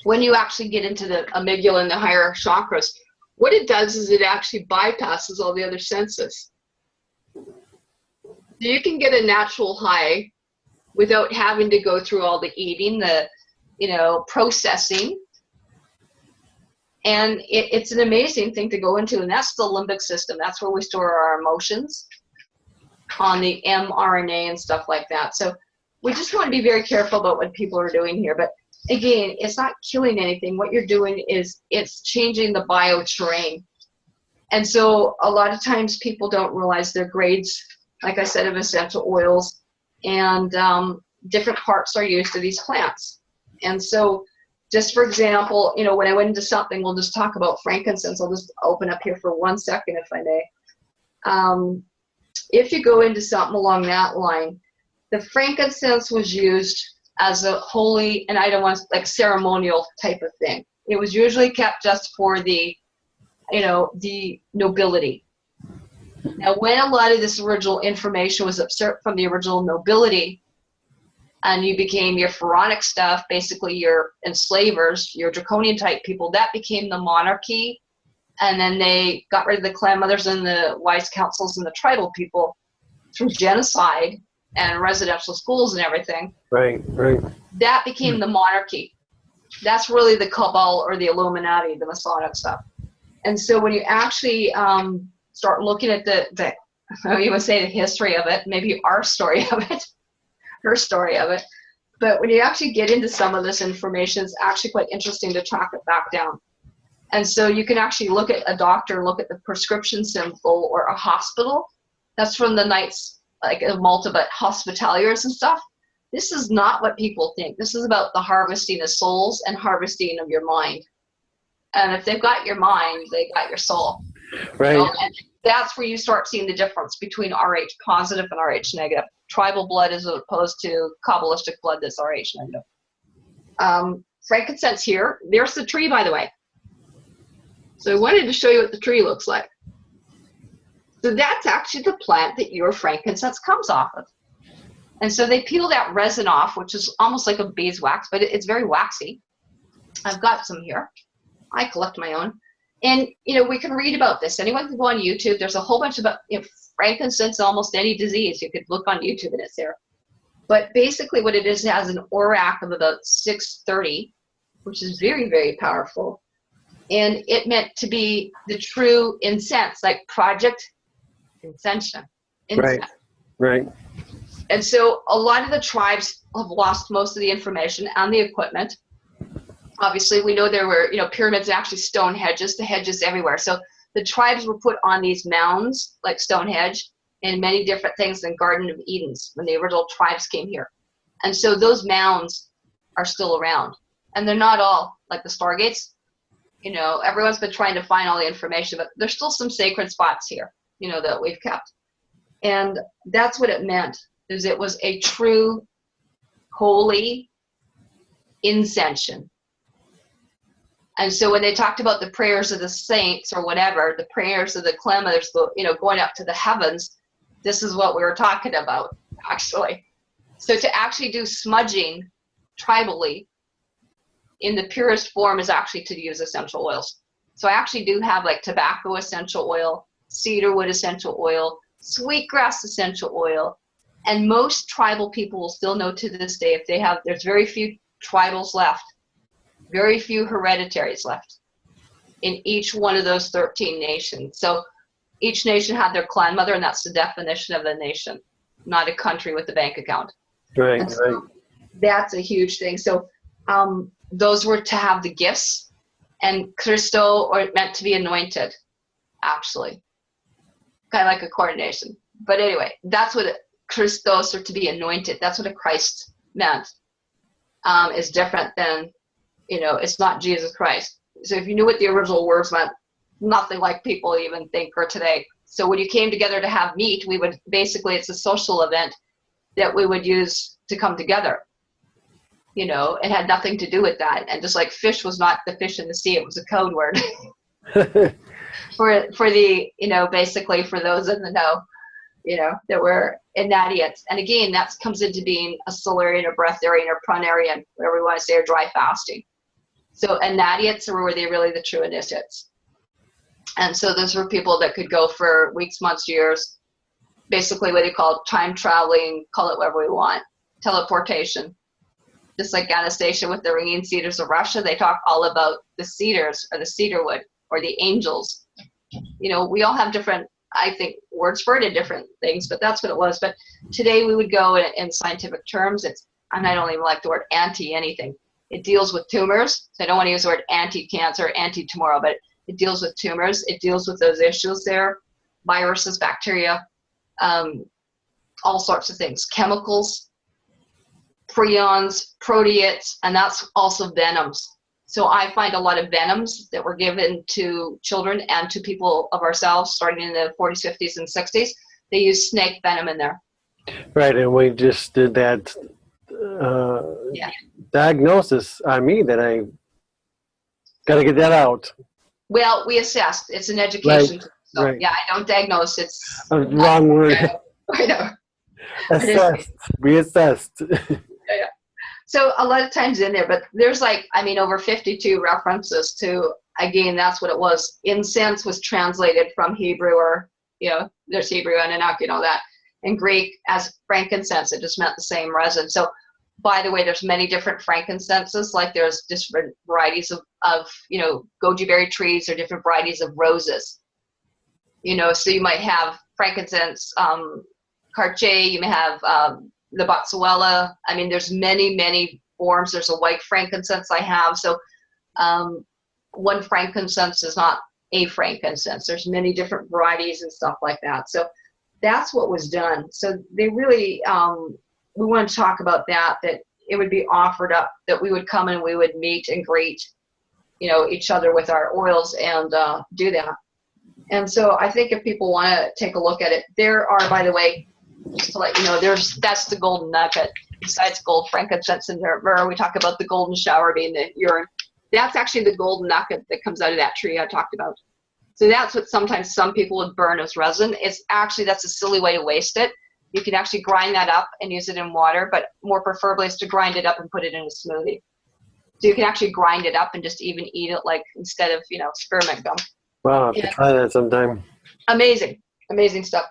when you actually get into the amygdala and the higher chakras, what it does is it actually bypasses all the other senses. You can get a natural high without having to go through all the eating, the processing. And it's an amazing thing to go into, and that's the limbic system. That's where we store our emotions on the mRNA and stuff like that. So we just want to be very careful about what people are doing here. But again, it's not killing anything. What you're doing is it's changing the bioterrain. And so a lot of times people don't realize their grades, like I said, of essential oils, and different parts are used of these plants. And so just for example, when I went into something, we'll just talk about frankincense. I'll just open up here for 1 second, if I may. If you go into something along that line, the frankincense was used as a holy, and I don't want like ceremonial type of thing. It was usually kept just for the, the nobility. Now, when a lot of this original information was observed from the original nobility, and you became your pharaonic stuff, basically your enslavers, your draconian type people, that became the monarchy. And then they got rid of the clan mothers and the wise councils and the tribal people through genocide and residential schools and everything. Right, right. That became the monarchy. That's really the Cabal or the Illuminati, the Masonic stuff. And so when you actually start looking at you would say the history of it, maybe our story of it, her story of it. But when you actually get into some of this information, it's actually quite interesting to track it back down. And so you can actually look at a doctor, look at the prescription symbol, or a hospital. That's from the Knights, like of Malta, but hospitaliers and stuff. This is not what people think. This is about the harvesting of souls and harvesting of your mind. And if they've got your mind, they got your soul. Right. And that's where you start seeing the difference between Rh positive and Rh negative. Tribal blood as opposed to Kabbalistic blood that's Rh negative. Frankincense here. There's the tree, by the way. So I wanted to show you what the tree looks like. So that's actually the plant that your frankincense comes off of. And so they peel that resin off, which is almost like a beeswax, but it's very waxy. I've got some here. I collect my own. And, we can read about this. Anyone can go on YouTube. There's a whole bunch about frankincense, almost any disease. You could look on YouTube and it's there. But basically what it is, it has an ORAC of about 630, which is very, very powerful. And it meant to be the true incense, like projectincension. Right, right. And so a lot of the tribes have lost most of the information and the equipment. Obviously, we know there were, pyramids and actually stone hedges, the hedges everywhere. So the tribes were put on these mounds, like Stonehenge, and many different things in Garden of Edens when the original tribes came here. And so those mounds are still around. And they're not all like the Stargates. Everyone's been trying to find all the information, but there's still some sacred spots here, that we've kept. And that's what it meant, is it was a true, holy INCENSION. And so when they talked about the prayers of the saints or whatever, the prayers of the clan mothers, going up to the heavens, this is what we were talking about, actually. So to actually do smudging tribally in the purest form is actually to use essential oils. So I actually do have like tobacco essential oil, cedarwood essential oil, sweetgrass essential oil, and most tribal people will still know to this day, there's very few tribals left, very few hereditaries left in each one of those 13 nations. So each nation had their clan mother, and that's the definition of a nation, not a country with a bank account. Right, right. That's a huge thing. So those were to have the gifts, and Christo, or it meant to be anointed, actually. Kind of like a coronation. But anyway, that's what Christos, or to be anointed, that's what a Christ meant. Is different than, it's not Jesus Christ. So if you knew what the original words meant, nothing like people even think or today. So when you came together to have meat, we would basically, it's a social event that we would use to come together. It had nothing to do with that. And just like fish was not the fish in the sea, it was a code word for the, basically for those in the know, that were Enadians. And again, that comes into being a Solarian, or Breatharian, or Pranarian, whatever you want to say, or dry fasting. So Enadians were they really the true initiates. And so those were people that could go for weeks, months, years, basically what they call time traveling, call it whatever we want, teleportation. Just like Anastasia with the ringing cedars of Russia, they talk all about the cedars, or the cedarwood, or the angels. We all have different, I think, words for it in different things, but that's what it was. But today we would go in scientific terms. And I don't even like the word anti-anything. It deals with tumors. So I don't want to use the word anti-cancer, anti-tumoral, but it deals with tumors. It deals with those issues there, viruses, bacteria, all sorts of things, chemicals, prions, proteids, and that's also venoms. So I find a lot of venoms that were given to children and to people of ourselves starting in the 40s, 50s, and 60s. They use snake venom in there. Right, and we just did that diagnosis on me that I got to get that out. Well, we assessed. It's an education. Right. So Right. yeah, I don't diagnose. It's Wrong word. yeah, I know. Assessed. Reassessed. Yeah. So a lot of times in there, but there's like, I mean, over 52 references to, again, that's what it was. Incense was translated from Hebrew, or, there's Hebrew, Anunnaki, and all that. In Greek as frankincense, it just meant the same resin. So by the way, there's many different frankincenses. Like there's different varieties of goji berry trees, or different varieties of roses. So you might have frankincense, Cartier, you may have the Botsuella. I mean, there's many, many forms. There's a white frankincense I have. So one frankincense is not a frankincense. There's many different varieties and stuff like that. So that's what was done. So they really, we want to talk about that it would be offered up, that we would come and we would meet and greet, each other with our oils and do that. And so I think if people want to take a look at it, there are, by the way, just to let you know, that's the golden nugget. Besides gold, frankincense, and there, we talk about the golden shower being the urine. That's actually the golden nugget that comes out of that tree I talked about. So that's what sometimes some people would burn as resin. It's actually, that's a silly way to waste it. You can actually grind that up and use it in water, but more preferably is to grind it up and put it in a smoothie. So you can actually grind it up and just even eat it, like, instead of, spearmint gum. Wow, I'll have to try that sometime. Amazing stuff.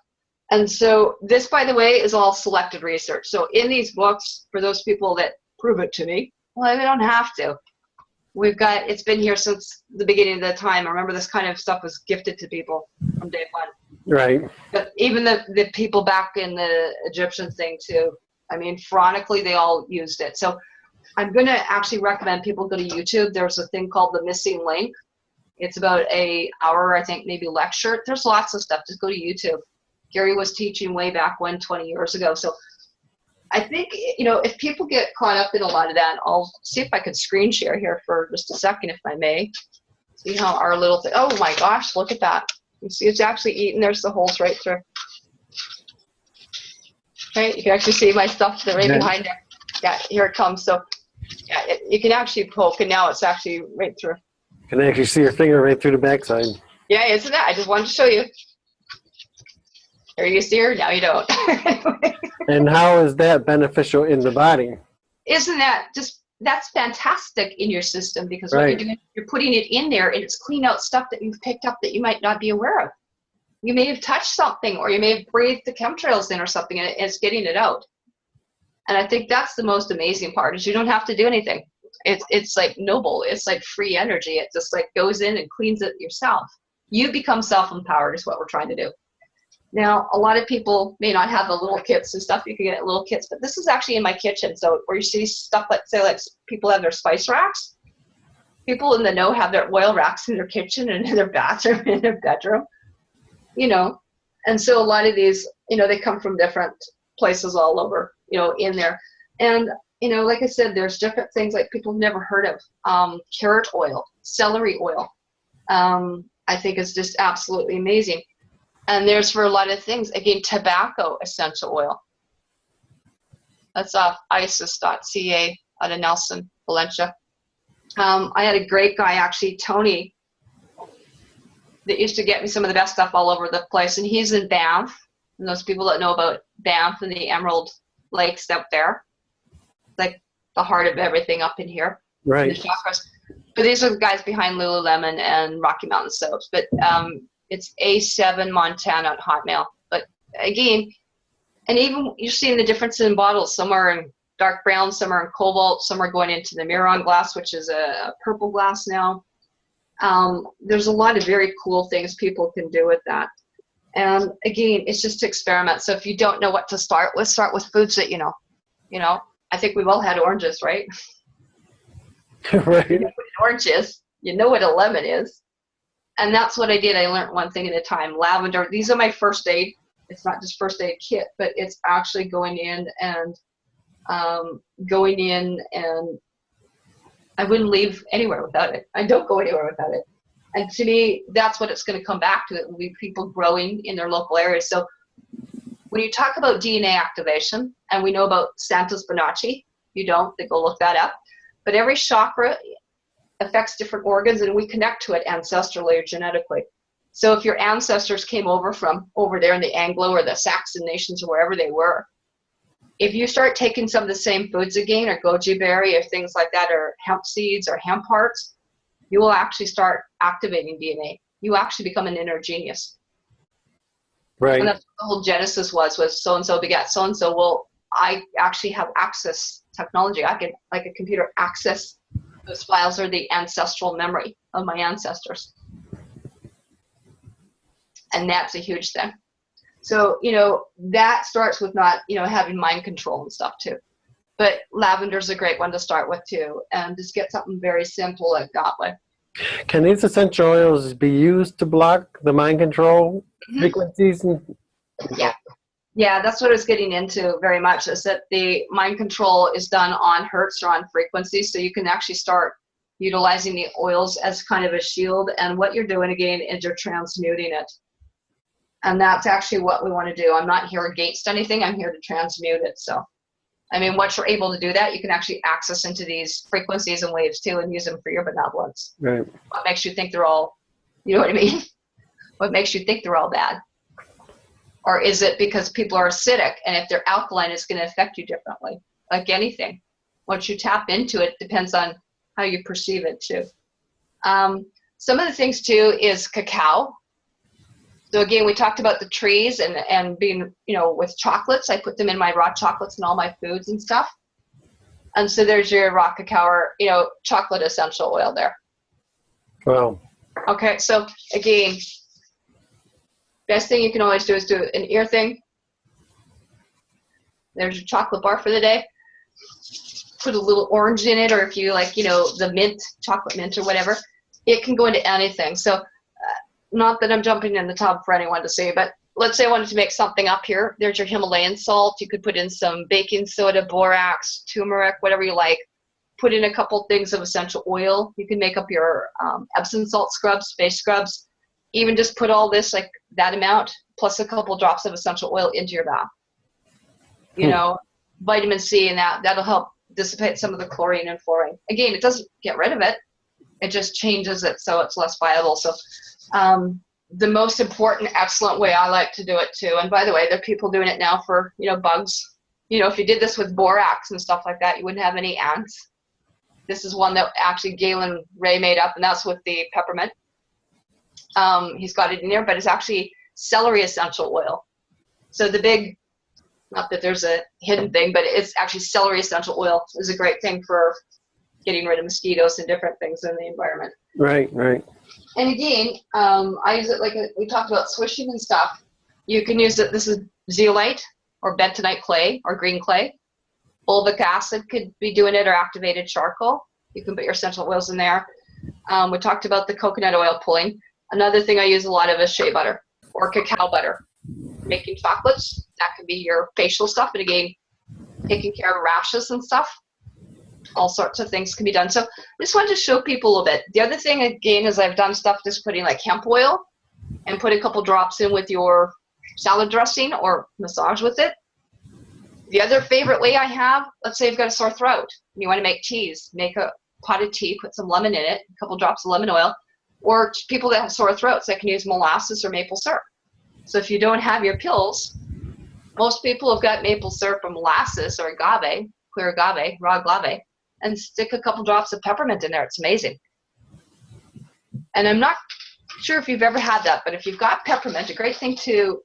And so this, by the way, is all selected research. So in these books, for those people that prove it to me, well, they don't have to. It's been here since the beginning of the time. I remember this kind of stuff was gifted to people from day one. Right. But even the people back in the Egyptian thing too, I mean, pharaonically, they all used it. So I'm going to actually recommend people go to YouTube. There's a thing called The Missing Link. It's about an hour, I think, maybe lecture. There's lots of stuff. Just go to YouTube. Gary was teaching way back when, 20 years ago. So I think, if people get caught up in a lot of that, I'll see if I could screen share here for just a second, if I may. See how our little thing, oh my gosh, look at that. You see it's actually eating, there's the holes right through. Right, you can actually see my stuff right behind there. Yeah, here it comes. So yeah, you can actually poke, and now it's actually right through. Can actually see your finger right through the backside. Yeah, isn't that? I just wanted to show you. There you see her, now you don't. And how is that beneficial in the body? Isn't that just, that's fantastic in your system, because Right. what you're doing, you're putting it in there, and it's cleaning out stuff that you've picked up that you might not be aware of. You may have touched something, or you may have breathed the chemtrails in or something, and it's getting it out. And I think that's the most amazing part, is you don't have to do anything. It's like noble. It's like free energy. It just like goes in and cleans it yourself. You become self-empowered is what we're trying to do. Now, a lot of people may not have the little kits and stuff. You can get little kits, but this is actually in my kitchen. So where you see stuff like, say, like people have their spice racks. People in the know have their oil racks in their kitchen and in their bathroom, in their bedroom, And so a lot of these, they come from different places all over, in there. And, like I said, there's different things like people have never heard of. Carrot oil, celery oil, I think is just absolutely amazing. And there's for a lot of things, again, tobacco essential oil. That's off isis.ca out of Nelson, Valencia. I had a great guy, actually, Tony, that used to get me some of the best stuff all over the place. And he's in Banff. And those people that know about Banff and the Emerald Lakes up there, like the heart of everything up in here. Right. The chakras. But these are the guys behind Lululemon and Rocky Mountain Soaps. But it's A7 Montana at Hotmail. But again, and even you're seeing the difference in bottles. Some are in dark brown, some are in cobalt, some are going into the Miron glass, which is a purple glass now. There's a lot of very cool things people can do with that. And again, it's just to experiment. So if you don't know what to start with foods that you know. I think we've all had oranges, right? Right. You know what an orange is. You know what a lemon is. And that's what I did. I learned one thing at a time. Lavender. These are my first aid. It's not just first aid kit, but it's actually going in and I wouldn't leave anywhere without it. I don't go anywhere without it. And to me, that's what it's going to come back to. It will be people growing in their local areas. So when you talk about DNA activation, and we know about Santos Bonacci, you don't, then go look that up. But every chakra affects different organs, and we connect to it ancestrally or genetically. So if your ancestors came over from over there in the Anglo or the Saxon nations or wherever they were, if you start taking some of the same foods again, or goji berry or things like that, or hemp seeds or hemp hearts, you will actually start activating DNA. You actually become an inner genius. Right. And that's what the whole genesis was so-and-so begat so-and-so. Well, I actually have access technology. I can, like a computer, access those files or the ancestral memory of my ancestors. And that's a huge thing. So, that starts with not, having mind control and stuff too. But lavender's a great one to start with too. And just get something very simple like that way. Can these essential oils be used to block the mind control frequencies? Yeah, that's what I was getting into very much, is that the mind control is done on hertz or on frequencies. So you can actually start utilizing the oils as kind of a shield. And what you're doing again is you're transmuting it. And that's actually what we want to do. I'm not here against anything. I'm here to transmute it. So, once you're able to do that, you can actually access into these frequencies and waves too and use them for your benevolence. Right. What makes you think they're all, you know what I mean? What makes you think they're all bad? Or is it because people are acidic, and if they're alkaline, it's going to affect you differently? Like anything. Once you tap into it, depends on how you perceive it too. Some of the things too is cacao. So again, we talked about the trees and being, with chocolates. I put them in my raw chocolates and all my foods and stuff. And so there's your raw cacao or, chocolate essential oil there. Wow. Okay, so again, best thing you can always do is do an ear thing. There's your chocolate bar for the day. Put a little orange in it, or if you like, the mint, chocolate mint or whatever, it can go into anything. So not that I'm jumping in the tub for anyone to see, but let's say I wanted to make something up here. There's your Himalayan salt. You could put in some baking soda, borax, turmeric, whatever you like. Put in a couple things of essential oil. You can make up your Epsom salt scrubs, face scrubs. Even just put all this, like that amount, plus a couple drops of essential oil into your bath. Vitamin C, and that'll help dissipate some of the chlorine and fluorine. Again, it doesn't get rid of it. It just changes it so it's less viable. So the most important, excellent way I like to do it too, and by the way, there are people doing it now for, bugs. If you did this with borax and stuff like that, you wouldn't have any ants. This is one that actually Galen Ray made up, and that's with the peppermint. He's got it in there, but it's actually celery essential oil. So the big, not that there's a hidden thing, but it's actually celery essential oil is a great thing for getting rid of mosquitoes and different things in the environment. Right. And again, I use it like we talked about swishing and stuff. You can use it. This is zeolite or bentonite clay or green clay. Fulvic acid could be doing it, or activated charcoal. You can put your essential oils in there. We talked about the coconut oil pulling. Another thing I use a lot of is shea butter or cacao butter. Making chocolates, that could be your facial stuff. And again, taking care of rashes and stuff. All sorts of things can be done. So I just wanted to show people a little bit. The other thing, again, is I've done stuff just putting like hemp oil and put a couple drops in with your salad dressing or massage with it. The other favorite way I have, let's say you've got a sore throat and you want to make teas. Make a pot of tea, put some lemon in it, a couple drops of lemon oil. Or people that have sore throats, they can use molasses or maple syrup. So if you don't have your pills, most people have got maple syrup or molasses or agave, clear agave, raw agave, and stick a couple drops of peppermint in there. It's amazing. And I'm not sure if you've ever had that, but if you've got peppermint, a great thing to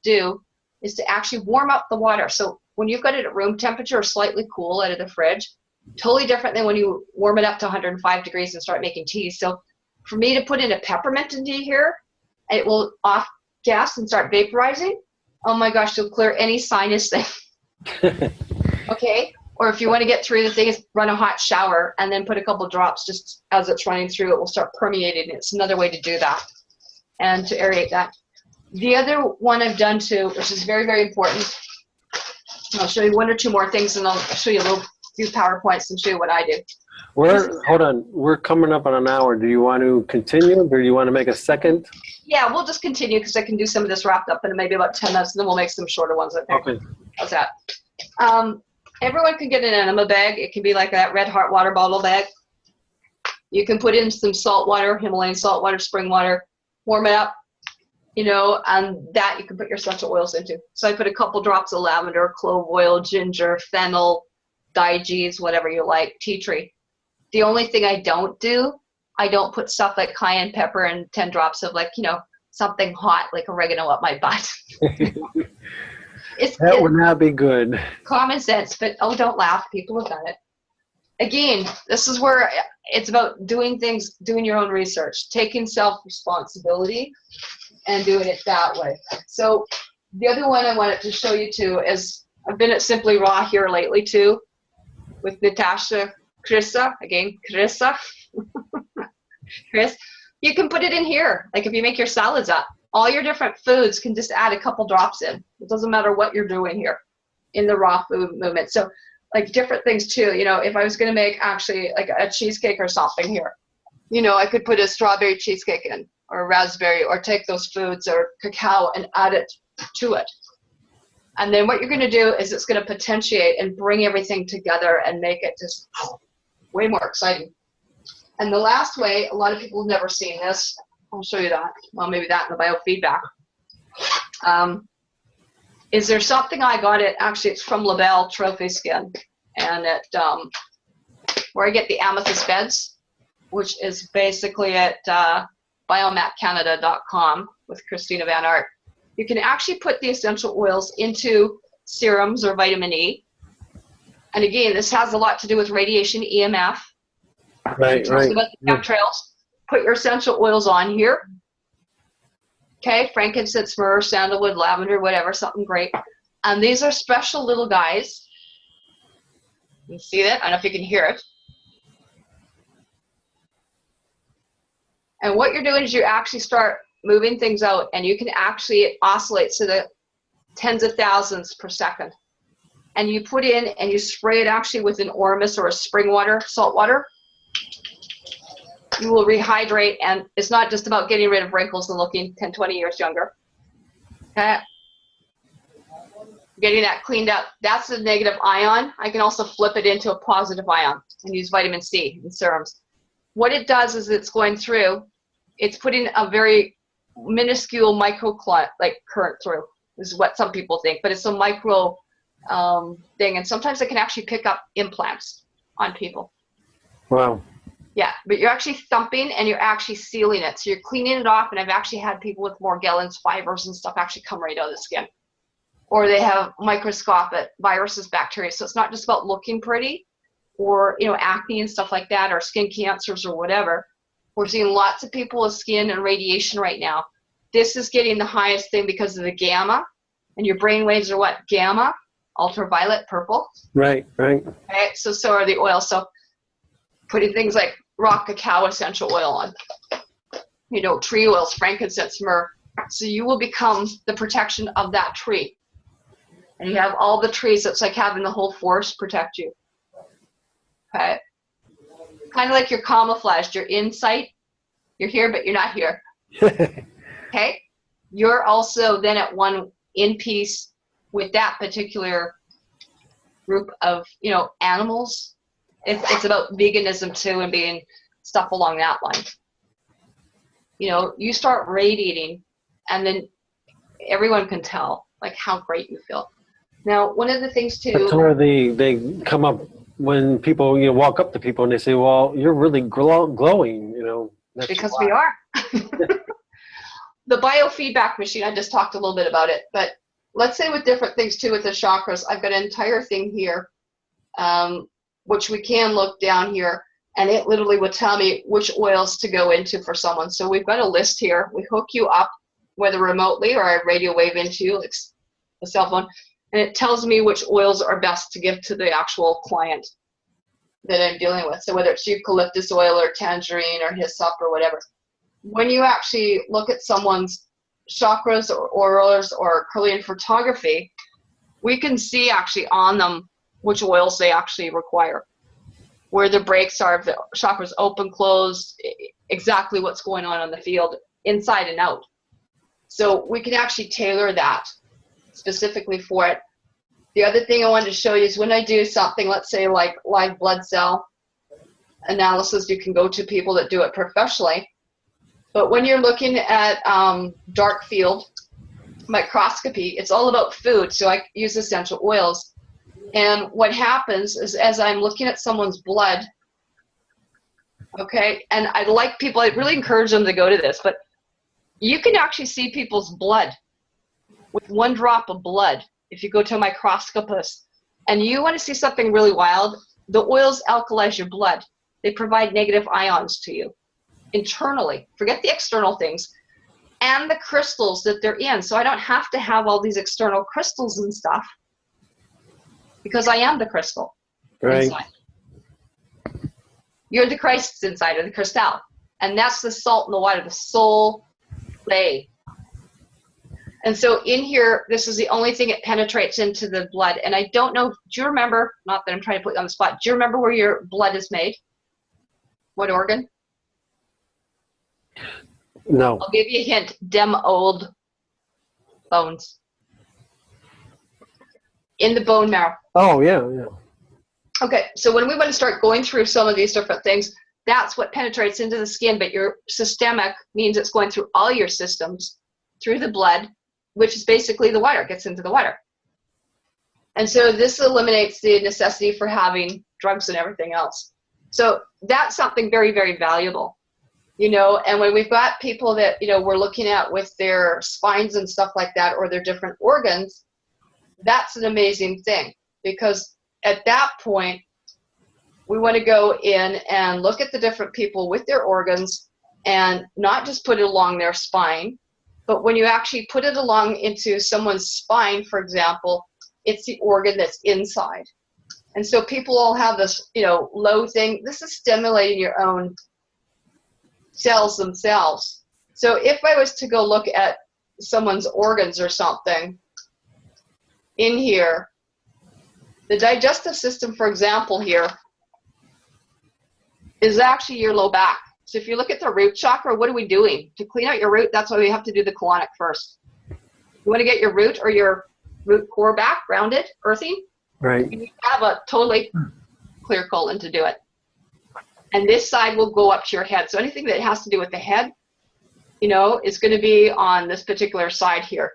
do is to actually warm up the water. So when you've got it at room temperature or slightly cool out of the fridge, totally different than when you warm it up to 105 degrees and start making tea. So for me to put in a peppermint in tea here, it will off gas and start vaporizing. Oh my gosh, you'll clear any sinus thing. Okay? Or if you want to get through the thing, is run a hot shower and then put a couple drops just as it's running through. It will start permeating. It's another way to do that and to aerate that. The other one I've done too, which is very, very important, I'll show you one or two more things, and I'll show you a few PowerPoints and show you what I do. Hold on. We're coming up on an hour. Do you want to continue, or do you want to make a second? Yeah, we'll just continue because I can do some of this wrapped up in maybe about 10 minutes, and then we'll make some shorter ones, I think. Okay. How's that? Everyone can get an enema bag. It can be like that Red Heart water bottle bag. You can put in some salt water, Himalayan salt water, spring water, warm it up, you know, and that you can put your essential oils into. So I put a couple drops of lavender, clove oil, ginger, fennel, diegees, whatever you like, tea tree. The only thing I don't do, I don't put stuff like cayenne pepper and 10 drops of, like, you know, something hot like oregano up my butt. That would not be good. Common sense, but oh, don't laugh. People have done it. Again, this is where it's about doing things, doing your own research, taking self-responsibility and doing it that way. So the other one I wanted to show you too is, I've been at Simply Raw here lately too, with Natasha Krissa, again, Krissa, Chris. You can put it in here. Like if you make your salads up, all your different foods can just add a couple drops in. It doesn't matter what you're doing here in the raw food movement. So like different things too, you know, if I was going to make actually like a cheesecake or something here, you know, I could put a strawberry cheesecake in, or a raspberry, or take those foods or cacao and add it to it. And then what you're going to do is it's going to potentiate and bring everything together and make it just way more exciting. And the last way, a lot of people have never seen this. I'll show you that. Well, maybe that in the biofeedback. Is there something I got it? Actually, it's from Labelle Trophy Skin, and it where I get the amethyst beds, which is basically at biomatcanada.com with Christina Van Art. You can actually put the essential oils into serums or vitamin E. And again, this has a lot to do with radiation, EMF. Right, right. About the chemtrails. Put your essential oils on here. Okay, frankincense, myrrh, sandalwood, lavender, whatever, something great. And these are special little guys. You see that? I don't know if you can hear it. And what you're doing is you actually start moving things out, and you can actually oscillate to the tens of thousands per second. And you put in and you spray it actually with an Ormus or a spring water, salt water. You will rehydrate, and it's not just about getting rid of wrinkles and looking 10, 20 years younger. Okay. Getting that cleaned up. That's the negative ion. I can also flip it into a positive ion and use vitamin C in serums. What it does is it's going through, it's putting a very minuscule microcurrent through, is what some people think, but it's a micro thing, and sometimes it can actually pick up implants on people. Wow. Yeah, but you're actually thumping and you're actually sealing it. So you're cleaning it off, and I've actually had people with Morgellons, fibers and stuff actually come right out of the skin. Or they have microscopic viruses, bacteria. So it's not just about looking pretty, or, you know, acne and stuff like that, or skin cancers or whatever. We're seeing lots of people with skin and radiation right now. This is getting the highest thing because of the gamma, and your brain waves are what? Gamma, ultraviolet, purple. Right, right. Okay, so are the oils. So putting things like raw cacao essential oil on, you know, tree oils, frankincense, myrrh. So you will become the protection of that tree. And you have all the trees. It's like having the whole forest protect you. Okay. Kind of like you're camouflaged. You're in sight. You're here, but you're not here. Okay. You're also then at one in peace with that particular group of, you know, animals. It's about veganism too, and being stuff along that line. You know, you start radiating, and then everyone can tell like how great you feel. Now, one of the things too. That's where they come up when people, you know, walk up to people and they say, "Well, you're really glowing," you know. That's because why. We are. The biofeedback machine, I just talked a little bit about it, but let's say with different things too with the chakras, I've got an entire thing here. Which we can look down here, and it literally would tell me which oils to go into for someone. So we've got a list here. We hook you up, whether remotely or I radio wave into you, like a cell phone, and it tells me which oils are best to give to the actual client that I'm dealing with. So whether it's eucalyptus oil or tangerine or hyssop or whatever. When you actually look at someone's chakras or auras or Kirlian photography, we can see actually on them which oils they actually require, where the breaks are, if the chakras open, closed, exactly what's going on the field, inside and out. So we can actually tailor that specifically for it. The other thing I wanted to show you is when I do something, let's say like live blood cell analysis, you can go to people that do it professionally. But when you're looking at dark field microscopy, it's all about food. So I use essential oils. And what happens is as I'm looking at someone's blood, okay, and I really encourage them to go to this, but you can actually see people's blood with one drop of blood if you go to a microscopist. And you want to see something really wild, the oils alkalize your blood. They provide negative ions to you internally. Forget the external things. And the crystals that they're in. So I don't have to have all these external crystals and stuff because I am the crystal inside. You're the Christ inside, or the crystal. And that's the salt in the water, the soul ray. And so in here, this is the only thing that penetrates into the blood. And I don't know, do you remember, not that I'm trying to put you on the spot, do you remember where your blood is made? What organ? No. I'll give you a hint. Dem old bones. In the bone marrow. Oh, yeah, yeah. Okay, so when we want to start going through some of these different things, that's what penetrates into the skin, but your systemic means it's going through all your systems, through the blood, which is basically the water, gets into the water. And so this eliminates the necessity for having drugs and everything else. So that's something very, very valuable, you know, and when we've got people that, you know, we're looking at with their spines and stuff like that, or their different organs, that's an amazing thing, because at that point, we want to go in and look at the different people with their organs and not just put it along their spine, but when you actually put it along into someone's spine, for example, it's the organ that's inside. And so people all have this, you know, low thing. This is stimulating your own cells themselves. So if I was to go look at someone's organs or something in here, the digestive system, for example, here is actually your low back. So if you look at the root chakra, what are we doing? To clean out your root, that's why we have to do the colonic first. You want to get your root or your root core back, grounded, earthy? Right. You have a totally clear colon to do it. And this side will go up to your head. So anything that has to do with the head, you know, is going to be on this particular side here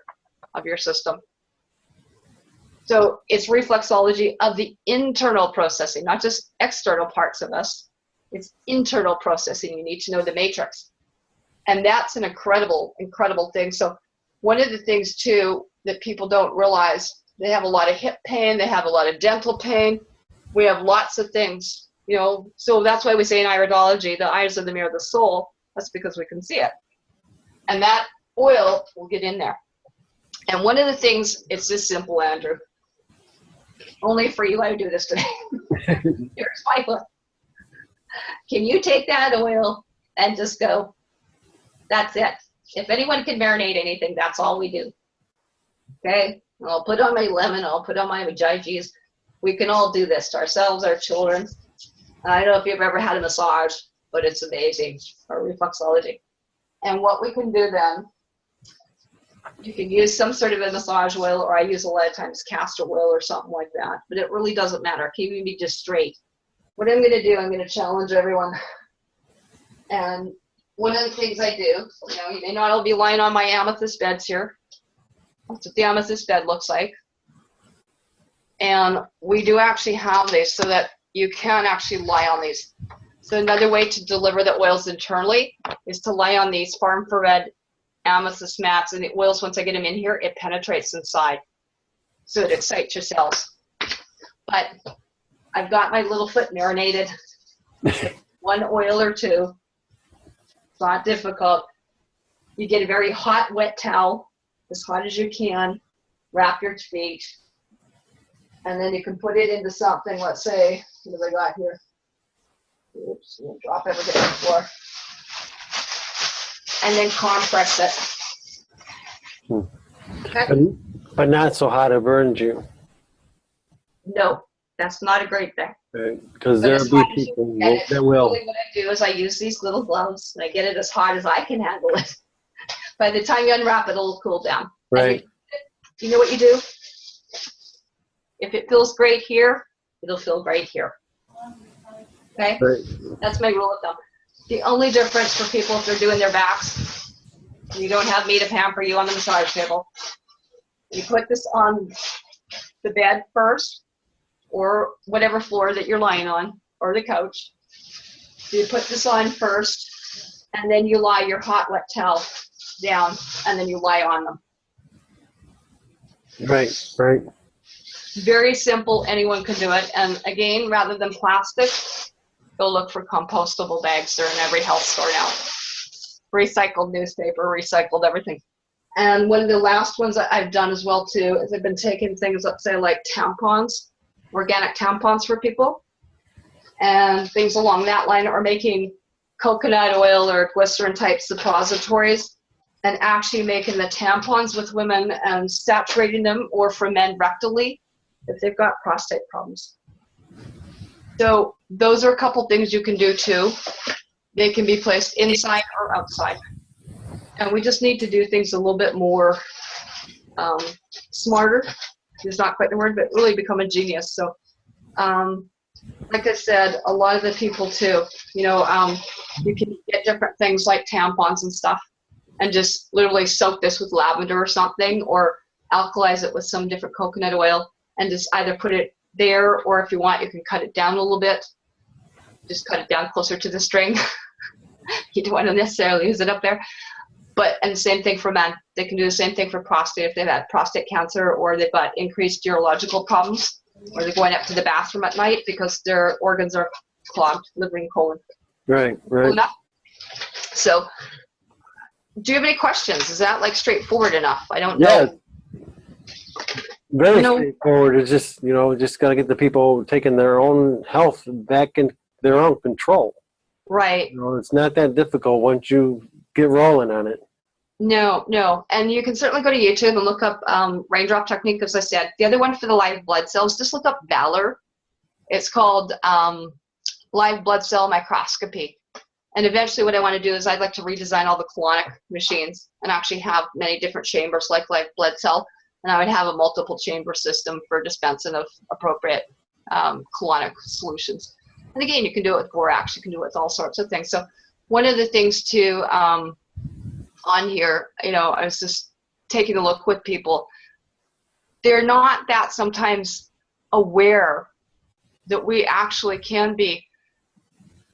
of your system. So it's reflexology of the internal processing, not just external parts of us. It's internal processing. You need to know the matrix. And that's an incredible, incredible thing. So one of the things, too, that people don't realize, they have a lot of hip pain. They have a lot of dental pain. We have lots of things, you know. So that's why we say in iridology, the eyes are the mirror of the soul. That's because we can see it. And that oil will get in there. And one of the things, it's this simple, Andrew. Only for you, I do this today. Here's my foot. Can you take that oil and just go, that's it. If anyone can marinate anything, that's all we do. Okay? I'll put on my lemon, I'll put on my vajaygees. We can all do this to ourselves, our children. I don't know if you've ever had a massage, but it's amazing, or reflexology. And what we can do then, you can use some sort of a massage oil, or I use a lot of times castor oil or something like that, but it really doesn't matter. It can even be just straight. What I'm going to do, I'm going to challenge everyone. And one of the things I do, you know, you may not all be lying on my amethyst beds here. That's what the amethyst bed looks like. And we do actually have these so that you can actually lie on these. So another way to deliver the oils internally is to lie on these far-infrared amethyst mats, and the oils, once I get them in here, it penetrates inside. So it excites your cells. But I've got my little foot marinated. One oil or two. It's not difficult. You get a very hot, wet towel, as hot as you can. Wrap your feet. And then you can put it into something, let's say, what have I got here? Oops, I'm going to drop everything on the floor. And then compress it. Okay? But not so hot it burns you. No, that's not a great thing. Because there'll be people that will. Really what I do is I use these little gloves and I get it as hot as I can handle it. By the time you unwrap it, it'll cool down. Right. You know what you do? If it feels great here, it'll feel great here. Okay? Right. That's my rule of thumb. The only difference for people if they're doing their backs, you don't have me to pamper you on the massage table. You put this on the bed first, or whatever floor that you're lying on, or the couch. So you put this on first, and then you lie your hot, wet towel down, and then you lie on them. Right, right. Very simple, anyone can do it. And again, rather than plastic, go look for compostable bags. They're in every health store now. Recycled newspaper, recycled everything. And one of the last ones that I've done as well too is I've been taking things, let's say like tampons, organic tampons for people, and things along that line, or making coconut oil or glycerin type suppositories, and actually making the tampons with women and saturating them, or for men rectally if they've got prostate problems. So those are a couple things you can do too. They can be placed inside or outside. And we just need to do things a little bit more smarter. It's not quite the word, but really become a genius. So like I said, a lot of the people too, you can get different things like tampons and stuff, and just literally soak this with lavender or something, or alkalize it with some different coconut oil, and just either put it there, or if you want, you can cut it down a little bit. Just cut it down closer to the string. You don't want to necessarily use it up there. And the same thing for men. They can do the same thing for prostate if they've had prostate cancer, or they've got increased urological problems, or they're going up to the bathroom at night because their organs are clogged, liver and colon. Right, right. So, do you have any questions? Is that like straightforward enough? I don't know. Very straightforward. It's just, just got to get the people taking their own health back in their own control. Right. It's not that difficult once you get rolling on it. No. And you can certainly go to YouTube and look up raindrop technique, as I said. The other one for the live blood cells, just look up Valor. It's called live blood cell microscopy. And eventually what I want to do is I'd like to redesign all the colonic machines and actually have many different chambers like live blood cell. And I would have a multiple chamber system for dispensing of appropriate colonic solutions. And again, you can do it with borax, you can do it with all sorts of things. So one of the things too on here, I was just taking a look with people. They're not that sometimes aware that we actually can be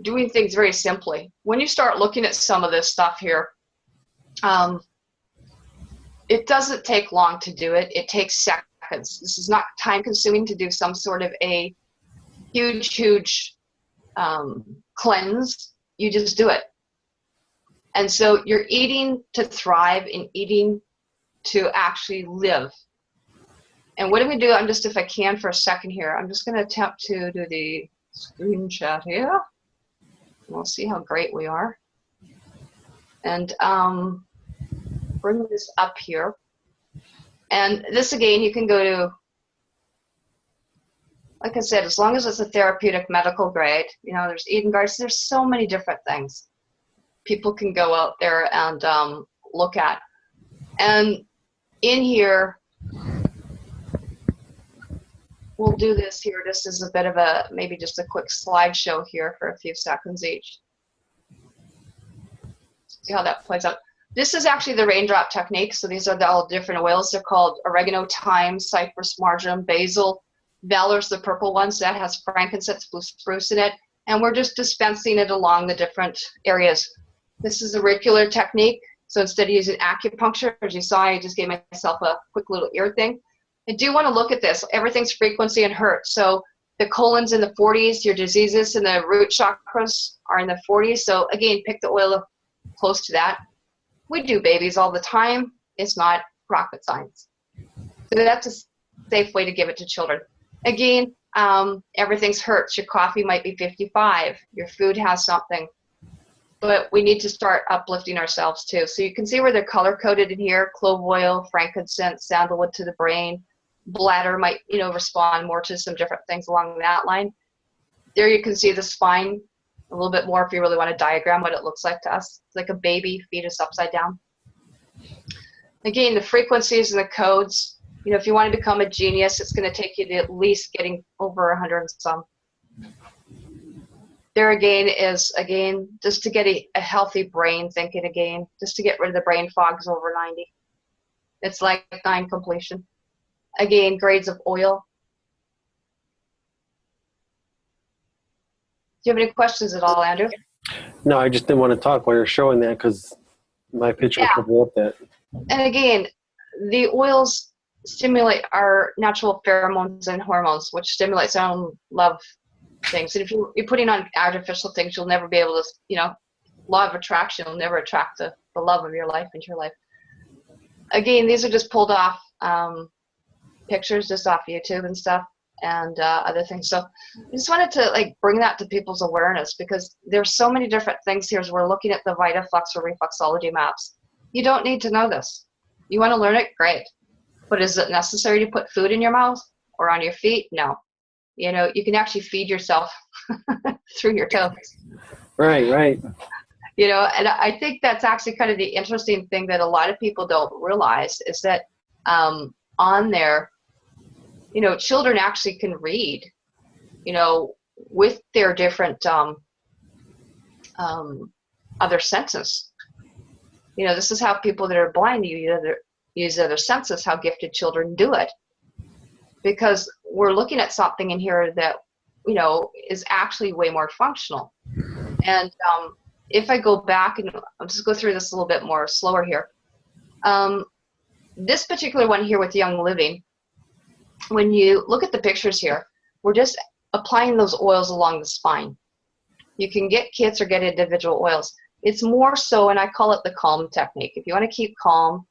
doing things very simply. When you start looking at some of this stuff here, it doesn't take long to do it. It takes seconds. This is not time consuming to do some sort of a huge cleanse. You just do it. And so you're eating to thrive and eating to actually live. And what I'm going to do, if I can for a second here, I'm just going to attempt to do the screen chat here. We'll see how great we are. And bring this up here. And this, again, you can go to, like I said, as long as it's a therapeutic medical grade, there's Eden Gardens, there's so many different things people can go out there and look at. And in here, we'll do this here just as a bit of maybe just a quick slideshow here for a few seconds each. See how that plays out. This is actually the raindrop technique. So these are all different oils. They're called oregano, thyme, cypress, marjoram, basil. Valor's the purple one, so that has frankincense, blue spruce in it. And we're just dispensing it along the different areas. This is a auricular technique. So instead of using acupuncture, as you saw, I just gave myself a quick little ear thing. I do want to look at this. Everything's frequency and hertz. So the colon's in the 40s, your diseases in the root chakras are in the 40s. So again, pick the oil close to that. We do babies all the time. It's not rocket science. So that's a safe way to give it to children. Again, everything's hertz. Your coffee might be 55. Your food has something. But we need to start uplifting ourselves too. So you can see where they're color-coded in here. Clove oil, frankincense, sandalwood to the brain. Bladder might, respond more to some different things along that line. There you can see the spine a little bit more if you really want to diagram what it looks like to us. It's like a baby, fetus upside down. Again, the frequencies and the codes. If you want to become a genius, it's going to take you to at least getting over 100 and some. there again is, again, just to get a healthy brain thinking again, just to get rid of the brain fogs over 90. It's like 9 completion. Again, grades of oil. Do you have any questions at all, Andrew? No, I just didn't want to talk while you're showing that because my picture will cover up that. And again, the oils stimulate our natural pheromones and hormones, which stimulates our own love things. And if you're putting on artificial things, you'll never be able to, you know, law of attraction, you'll never attract the love of your life into your life. Again, these are just pulled off pictures just off YouTube and stuff, and other things. So I just wanted to like bring that to people's awareness, because there's so many different things here as we're looking at the VitaFlux or reflexology maps. You don't need to know this. You want to learn it? Great. But is it necessary to put food in your mouth or on your feet? No. You know, you can actually feed yourself through your toes. Right, right. You know, and I think that's actually kind of the interesting thing that a lot of people don't realize is that on there, you know, children actually can read, you know, with their different other senses. You know, this is how people that are blind use other senses, how gifted children do it. Because we're looking at something in here that, you know, is actually way more functional. And if I go back, and I'll just go through this a little bit more slower here. This particular one here with Young Living, when you look at the pictures here, we're just applying those oils along the spine. You can get kits or get individual oils. It's more so, and I call it the calm technique. If you want to keep calm,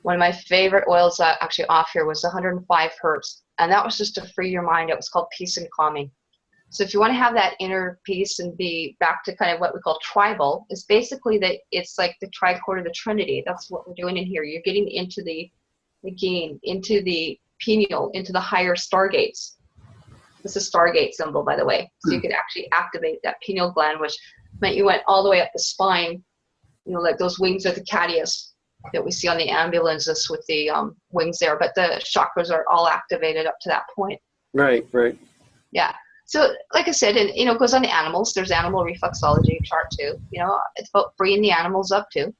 one of my favorite oils actually off here was 105 hertz. And that was just to free your mind. It was called Peace and Calming. So if you want to have that inner peace and be back to kind of what we call tribal, it's basically that it's like the trichord of the Trinity. That's what we're doing in here. You're getting into the again, into the pineal, into the higher stargates. This is stargate symbol, by the way. So you could actually activate that pineal gland, which meant you went all the way up the spine, you know, like those wings of the Cadius that we see on the ambulances with the wings there. But the chakras are all activated up to that point. Right, right. Yeah. So like I said, and, you know, it goes on the animals. There's animal reflexology chart too. You know, it's about freeing the animals up too.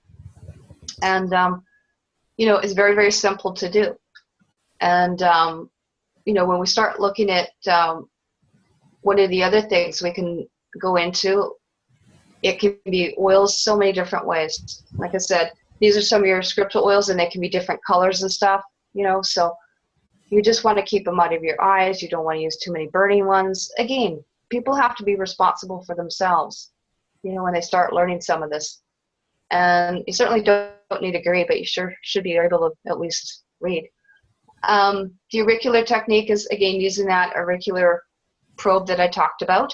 And, you know, it's very, very simple to do. And, you know, when we start looking at one of the other things we can go into, it can be oils so many different ways. Like I said, these are some of your scriptural oils, and they can be different colors and stuff, you know, so you just want to keep them out of your eyes. You don't want to use too many burning ones. Again, people have to be responsible for themselves, you know, when they start learning some of this. And you certainly don't need to agree, but you sure should be able to at least read. The auricular technique is, again, using that auricular probe that I talked about,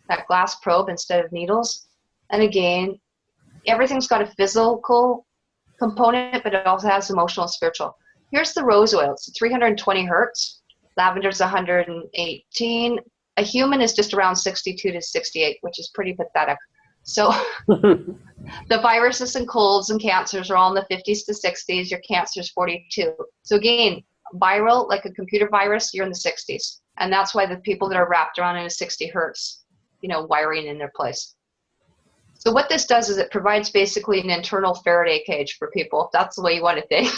that glass probe instead of needles. And again, everything's got a physical component, but it also has emotional and spiritual. Here's the rose oil. It's 320 hertz. Lavender's 118. A human is just around 62 to 68, which is pretty pathetic. So the viruses and colds and cancers are all in the 50s to 60s. Your cancer's 42. So again, viral, like a computer virus, you're in the 60s. And that's why the people that are wrapped around in a 60 hertz, you know, wiring in their place. So what this does is it provides basically an internal Faraday cage for people. If that's the way you want to think.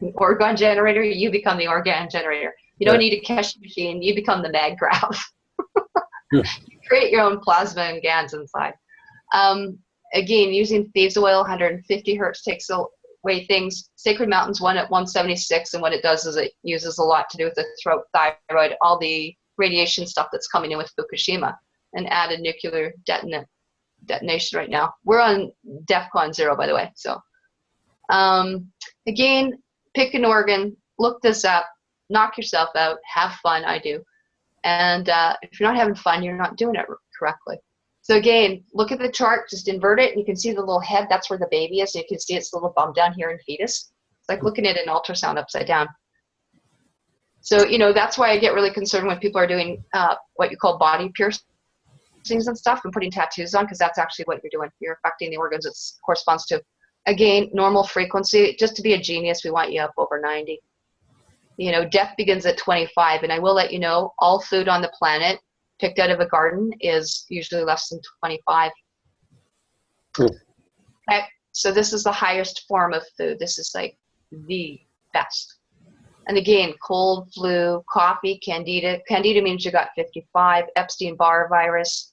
An organ generator, you become the organ generator. You don't need a cash machine, you become the maggrav. You create your own plasma and GANs inside. Again, using thieves oil, 150 hertz takes away things. Sacred Mountains one at 176, and what it does is it uses a lot to do with the throat, thyroid, all the radiation stuff that's coming in with Fukushima, and added nuclear detonation right now. We're on DEFCON 0, by the way. So again, pick an organ, look this up, knock yourself out, have fun. I do. And if you're not having fun, you're not doing it correctly. So again, look at the chart, just invert it, and you can see the little head. That's where the baby is. And you can see its little bump down here in fetus. It's like looking at an ultrasound upside down. So, you know, that's why I get really concerned when people are doing what you call body piercings and stuff and putting tattoos on, because that's actually what you're doing. You're affecting the organs it corresponds to. Again, normal frequency. Just to be a genius, we want you up over 90. You know, death begins at 25. And I will let you know, all food on the planet picked out of a garden is usually less than 25. Cool. Okay, so this is the highest form of food. This is like the best. And again, cold, flu, coffee, candida. Candida means you got 55. Epstein-Barr virus,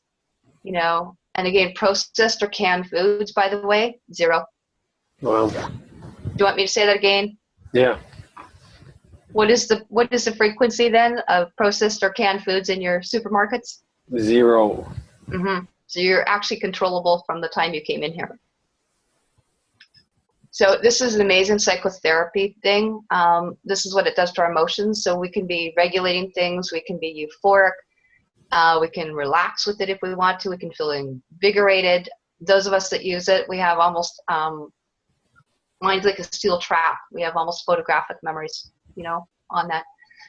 you know. And again, processed or canned foods, by the way, 0. Wow. Do you want me to say that again? Yeah. What is the frequency then of processed or canned foods in your supermarkets? 0. Mm-hmm. So you're actually controllable from the time you came in here. So this is an amazing psychotherapy thing. This is what it does to our emotions. So we can be regulating things. We can be euphoric. We can relax with it if we want to. We can feel invigorated. Those of us that use it, we have almost, mine's like a steel trap. We have almost photographic memories, you know, on that.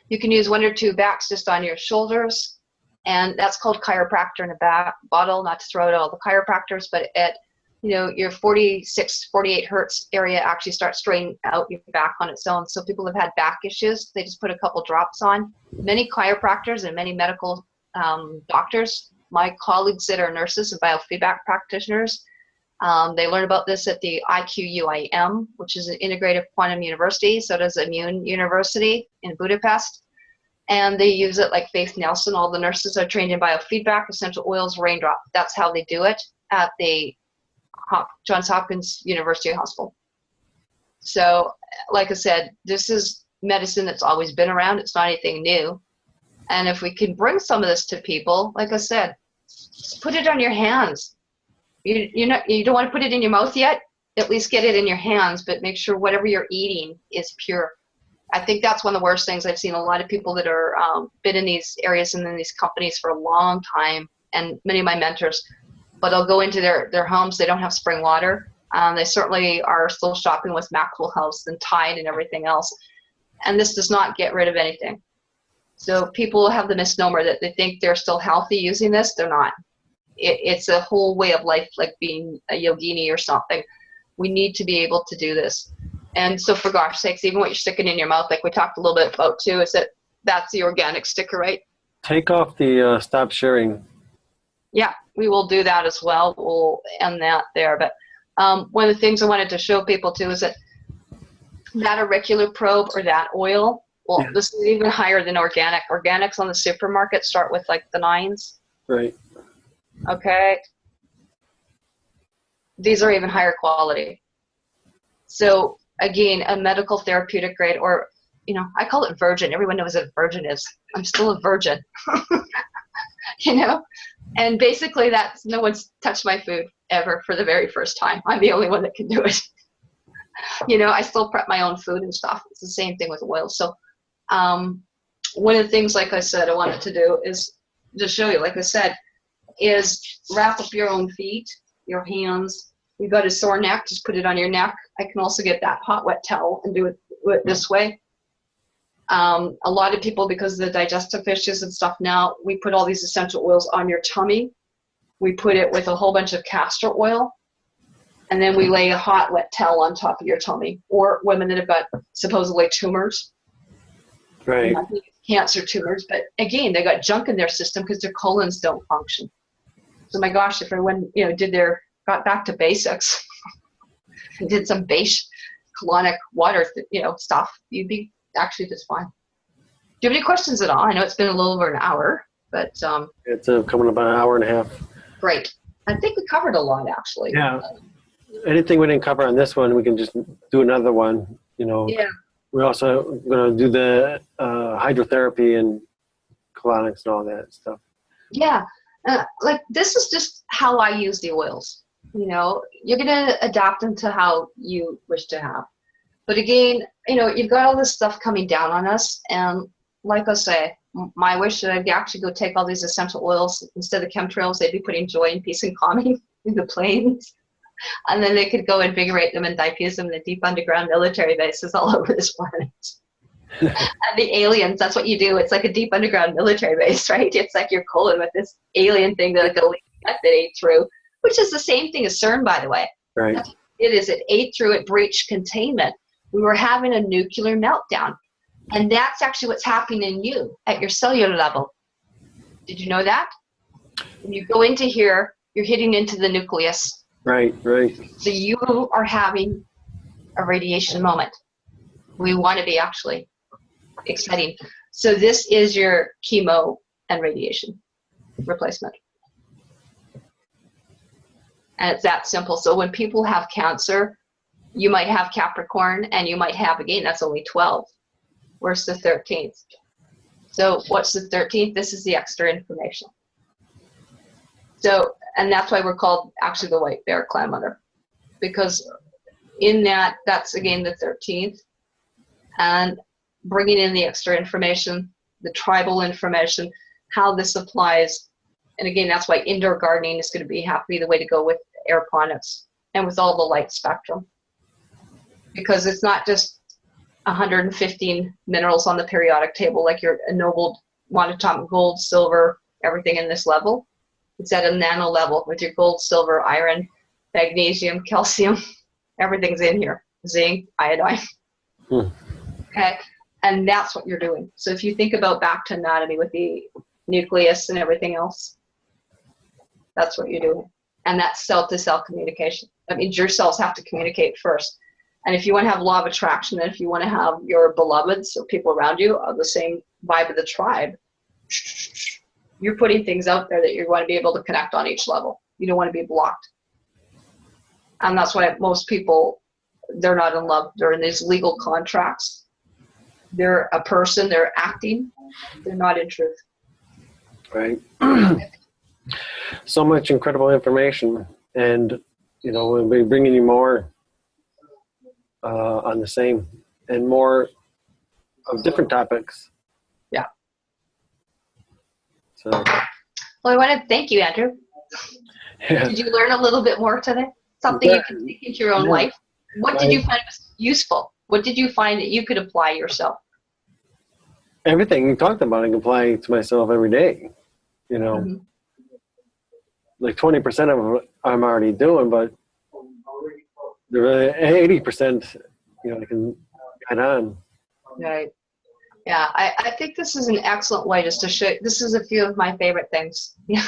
You can use 1 or 2 backs just on your shoulders. And that's called chiropractor in a bottle, not to throw out all the chiropractors, but at, you know, your 46, 48 hertz area actually starts straightening out your back on its own. So people have had back issues, they just put a couple drops on. Many chiropractors and many medical doctors, my colleagues that are nurses and biofeedback practitioners, they learn about this at the IQUIM, which is an integrative quantum university. So does Immune University in Budapest. And they use it like Faith Nelson. All the nurses are trained in biofeedback, essential oils, raindrop. That's how they do it at the Johns Hopkins University Hospital. So, like I said, this is medicine that's always been around. It's not anything new. And if we can bring some of this to people, like I said, just put it on your hands. You don't want to put it in your mouth yet. At least get it in your hands, but make sure whatever you're eating is pure. I think that's one of the worst things. I've seen a lot of people that are been in these areas and in these companies for a long time, and many of my mentors, but they'll go into their homes. They don't have spring water. They certainly are still shopping with Maxwell House and Tide and everything else. And this does not get rid of anything. So people have the misnomer that they think they're still healthy using this. They're not. It's a whole way of life, like being a yogini or something. We need to be able to do this. And so for gosh sakes, even what you're sticking in your mouth, like we talked a little bit about too, is that's the organic sticker, right? Take off the stop sharing. Yeah, we will do that as well. We'll end that there. But one of the things I wanted to show people too is that auricular probe or that oil, well, yeah. This is even higher than organic. Organics on the supermarket start with like the 9s. Right. Okay. These are even higher quality. So again, a medical therapeutic grade, or, you know, I call it virgin. Everyone knows what a virgin is. I'm still a virgin, you know? And basically that's, no one's touched my food ever for the very first time. I'm the only one that can do it. You know, I still prep my own food and stuff. It's the same thing with oil. So one of the things, like I said, I wanted to do is to show you, like I said, is wrap up your own feet, your hands. You got a sore neck, just put it on your neck. I can also get that hot, wet towel and do it this way. A lot of people, because of the digestive issues and stuff now, we put all these essential oils on your tummy. We put it with a whole bunch of castor oil, and then we lay a hot, wet towel on top of your tummy. Or women that have got supposedly tumors. Right. Cancer tumors, but again, they got junk in their system because their colons don't function. So my gosh, if everyone, you know, got back to basics and did some base colonic water, you know, stuff, you'd be actually just fine. Do you have any questions at all? I know it's been a little over an hour, but it's coming about an hour and a half. Great. I think we covered a lot, actually. Yeah. Anything we didn't cover on this one, we can just do another one. You know. Yeah. We're also going to do the hydrotherapy and colonics and all that stuff. Yeah. Like this is just how I use the oils. You know, you're going to adapt them to how you wish to have. But again, you know, you've got all this stuff coming down on us. And like I say, my wish that I'd actually go take all these essential oils instead of chemtrails, they'd be putting joy and peace and calming in the plains. And then they could go invigorate them and diffuse them in the deep underground military bases all over this planet. And the aliens, that's what you do. It's like a deep underground military base, right? It's like you're colon with this alien thing that that ate through, which is the same thing as CERN, by the way. Right. It ate through, it breached containment. We were having a nuclear meltdown. And that's actually what's happening in you at your cellular level. Did you know that? When you go into here, you're hitting into the nucleus. Right. So you are having a radiation moment. We want to be actually exciting. So this is your chemo and radiation replacement. And it's that simple. So when people have cancer, you might have Capricorn and you might have, again, that's only 12. Where's the 13th? So what's the 13th? This is the extra information. So, and that's why we're called actually the White Bear Clan Mother, because in that, that's again the 13th, and bringing in the extra information, the tribal information, how this applies. And again, that's why indoor gardening is going to be the way to go with aeroponics and with all the light spectrum, because it's not just 115 minerals on the periodic table like your ennobled monatomic gold, silver, everything in this level. It's at a nano level with your gold, silver, iron, magnesium, calcium, everything's in here, zinc, iodine. Okay, and that's what you're doing. So if you think about back to anatomy with the nucleus and everything else, that's what you're doing. And that's cell-to-cell communication. That means your cells have to communicate first. And if you want to have law of attraction, and if you want to have your beloveds or people around you of the same vibe of the tribe, you're putting things out there that you want to be able to connect on each level. You don't want to be blocked. And that's why most people, they're not in love. They're in these legal contracts. They're a person, they're acting. They're not in truth. Right. So much incredible information. And, we'll be bringing you more on the same and more of different topics. Yeah. So. Well, I want to thank you, Andrew. Yeah. Did you learn a little bit more today? Something you can take into your own life? What did you find was useful? What did you find that you could apply yourself? Everything you talked about, I can apply to myself every day. Like 20% of it I'm already doing, but the 80%, I can add on. Right. Yeah, I think this is an excellent way just to show. This is a few of my favorite things. Yeah.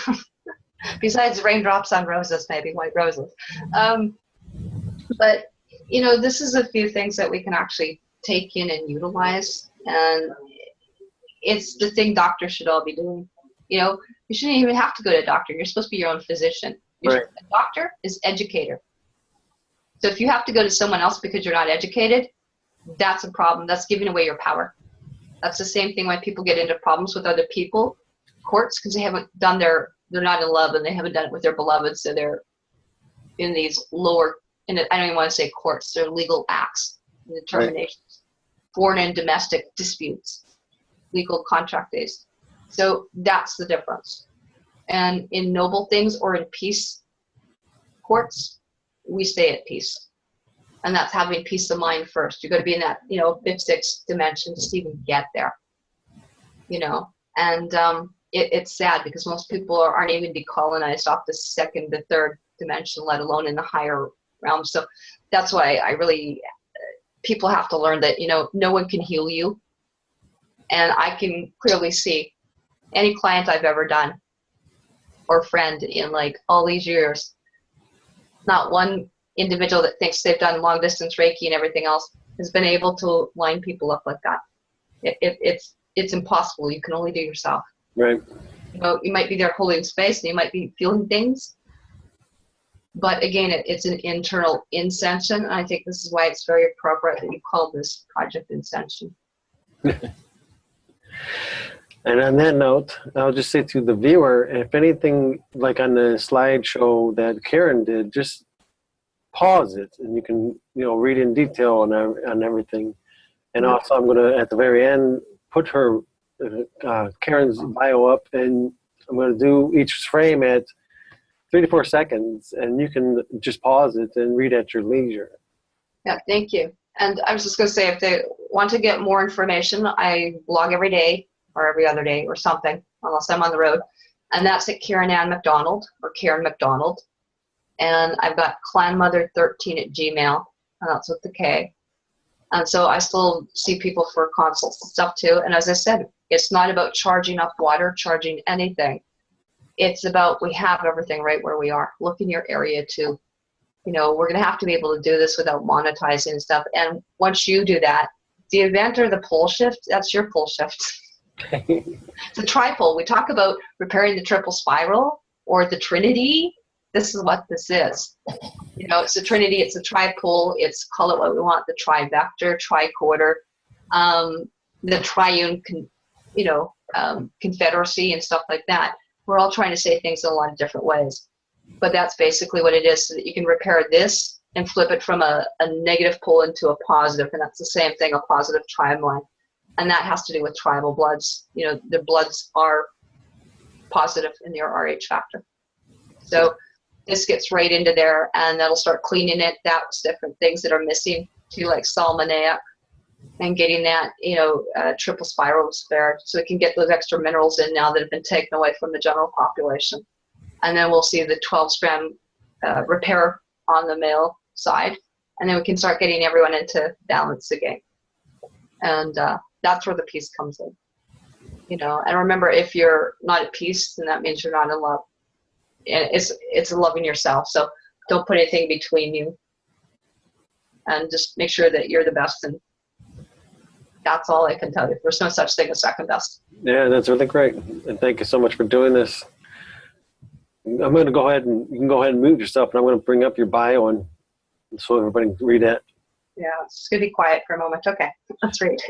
Besides raindrops on roses, maybe white roses. But, this is a few things that we can actually take in and utilize. And it's the thing doctors should all be doing. You shouldn't even have to go to a doctor. You're supposed to be your own physician. Right. A doctor is educator. So if you have to go to someone else because you're not educated, that's a problem. That's giving away your power. That's the same thing when people get into problems with other people, courts, because they haven't done they're not in love and they haven't done it with their beloved. So they're in these lower, I don't even want to say courts, they're legal acts, determinations, right. Foreign and domestic disputes, legal contract days. So that's the difference. And in noble things or in peace courts, we stay at peace. And that's having peace of mind first. You've got to be in that, fifth, sixth dimension just to even get there, And it's sad because most people aren't even decolonized off the second, the third dimension, let alone in the higher realm. So that's why people have to learn that, no one can heal you. And I can clearly see any client I've ever done or friend in like all these years, not one individual that thinks they've done long distance Reiki and everything else has been able to line people up like that. It's impossible. You can only do yourself. Right. You might be there holding space and you might be feeling things, but again, it's an internal INCENSION. And I think this is why it's very appropriate that you call this Project INCENSION. And on that note, I'll just say to the viewer, if anything like on the slideshow that Karen did, just pause it and you can, read in detail on everything. And also I'm going to, at the very end, put her, Karen's bio up, and I'm going to do each frame at 3 to 4 seconds, and you can just pause it and read at your leisure. Yeah, thank you. And I was just going to say, if they want to get more information, I blog every day or every other day or something, unless I'm on the road. And that's at Karen Ann McDonald or Karen McDonald. And I've got clanmother13@gmail, and that's with the K. And so I still see people for consults and stuff too. And as I said, It's not about charging up water, charging anything. It's about we have everything right where we are. Look in your area too. You know, we're going to have to be able to do this without monetizing and stuff. And once you do that, the event or the pole shift, that's your pole shift. It's a tripole. We talk about repairing the triple spiral or the trinity. This is what this is. You know, it's a trinity, it's a tripole, it's, call it what we want, the trivector, tricorder, the triune, confederacy and stuff like that. We're all trying to say things in a lot of different ways. But that's basically what it is, so that you can repair this and flip it from a negative pole into a positive, and that's the same thing, a positive triline. And that has to do with tribal bloods. You know, the bloods are positive in your RH factor. So this gets right into there, and that'll start cleaning it. That's different things that are missing too, like salmonella, and getting that, triple spiral spared, so we can get those extra minerals in now that have been taken away from the general population. And then we'll see the 12-strand repair on the male side, and then we can start getting everyone into balance again. And that's where the peace comes in. And remember, if you're not at peace, then that means you're not in love. And it's loving yourself. So don't put anything between you, and just make sure that you're the best. And that's all I can tell you. There's no such thing as second best. Yeah, that's really great. And thank you so much for doing this. I'm going to go ahead and you can go ahead and mute yourself, and I'm going to bring up your bio and so everybody can read it. Yeah, it's going to be quiet for a moment. Okay, let's read.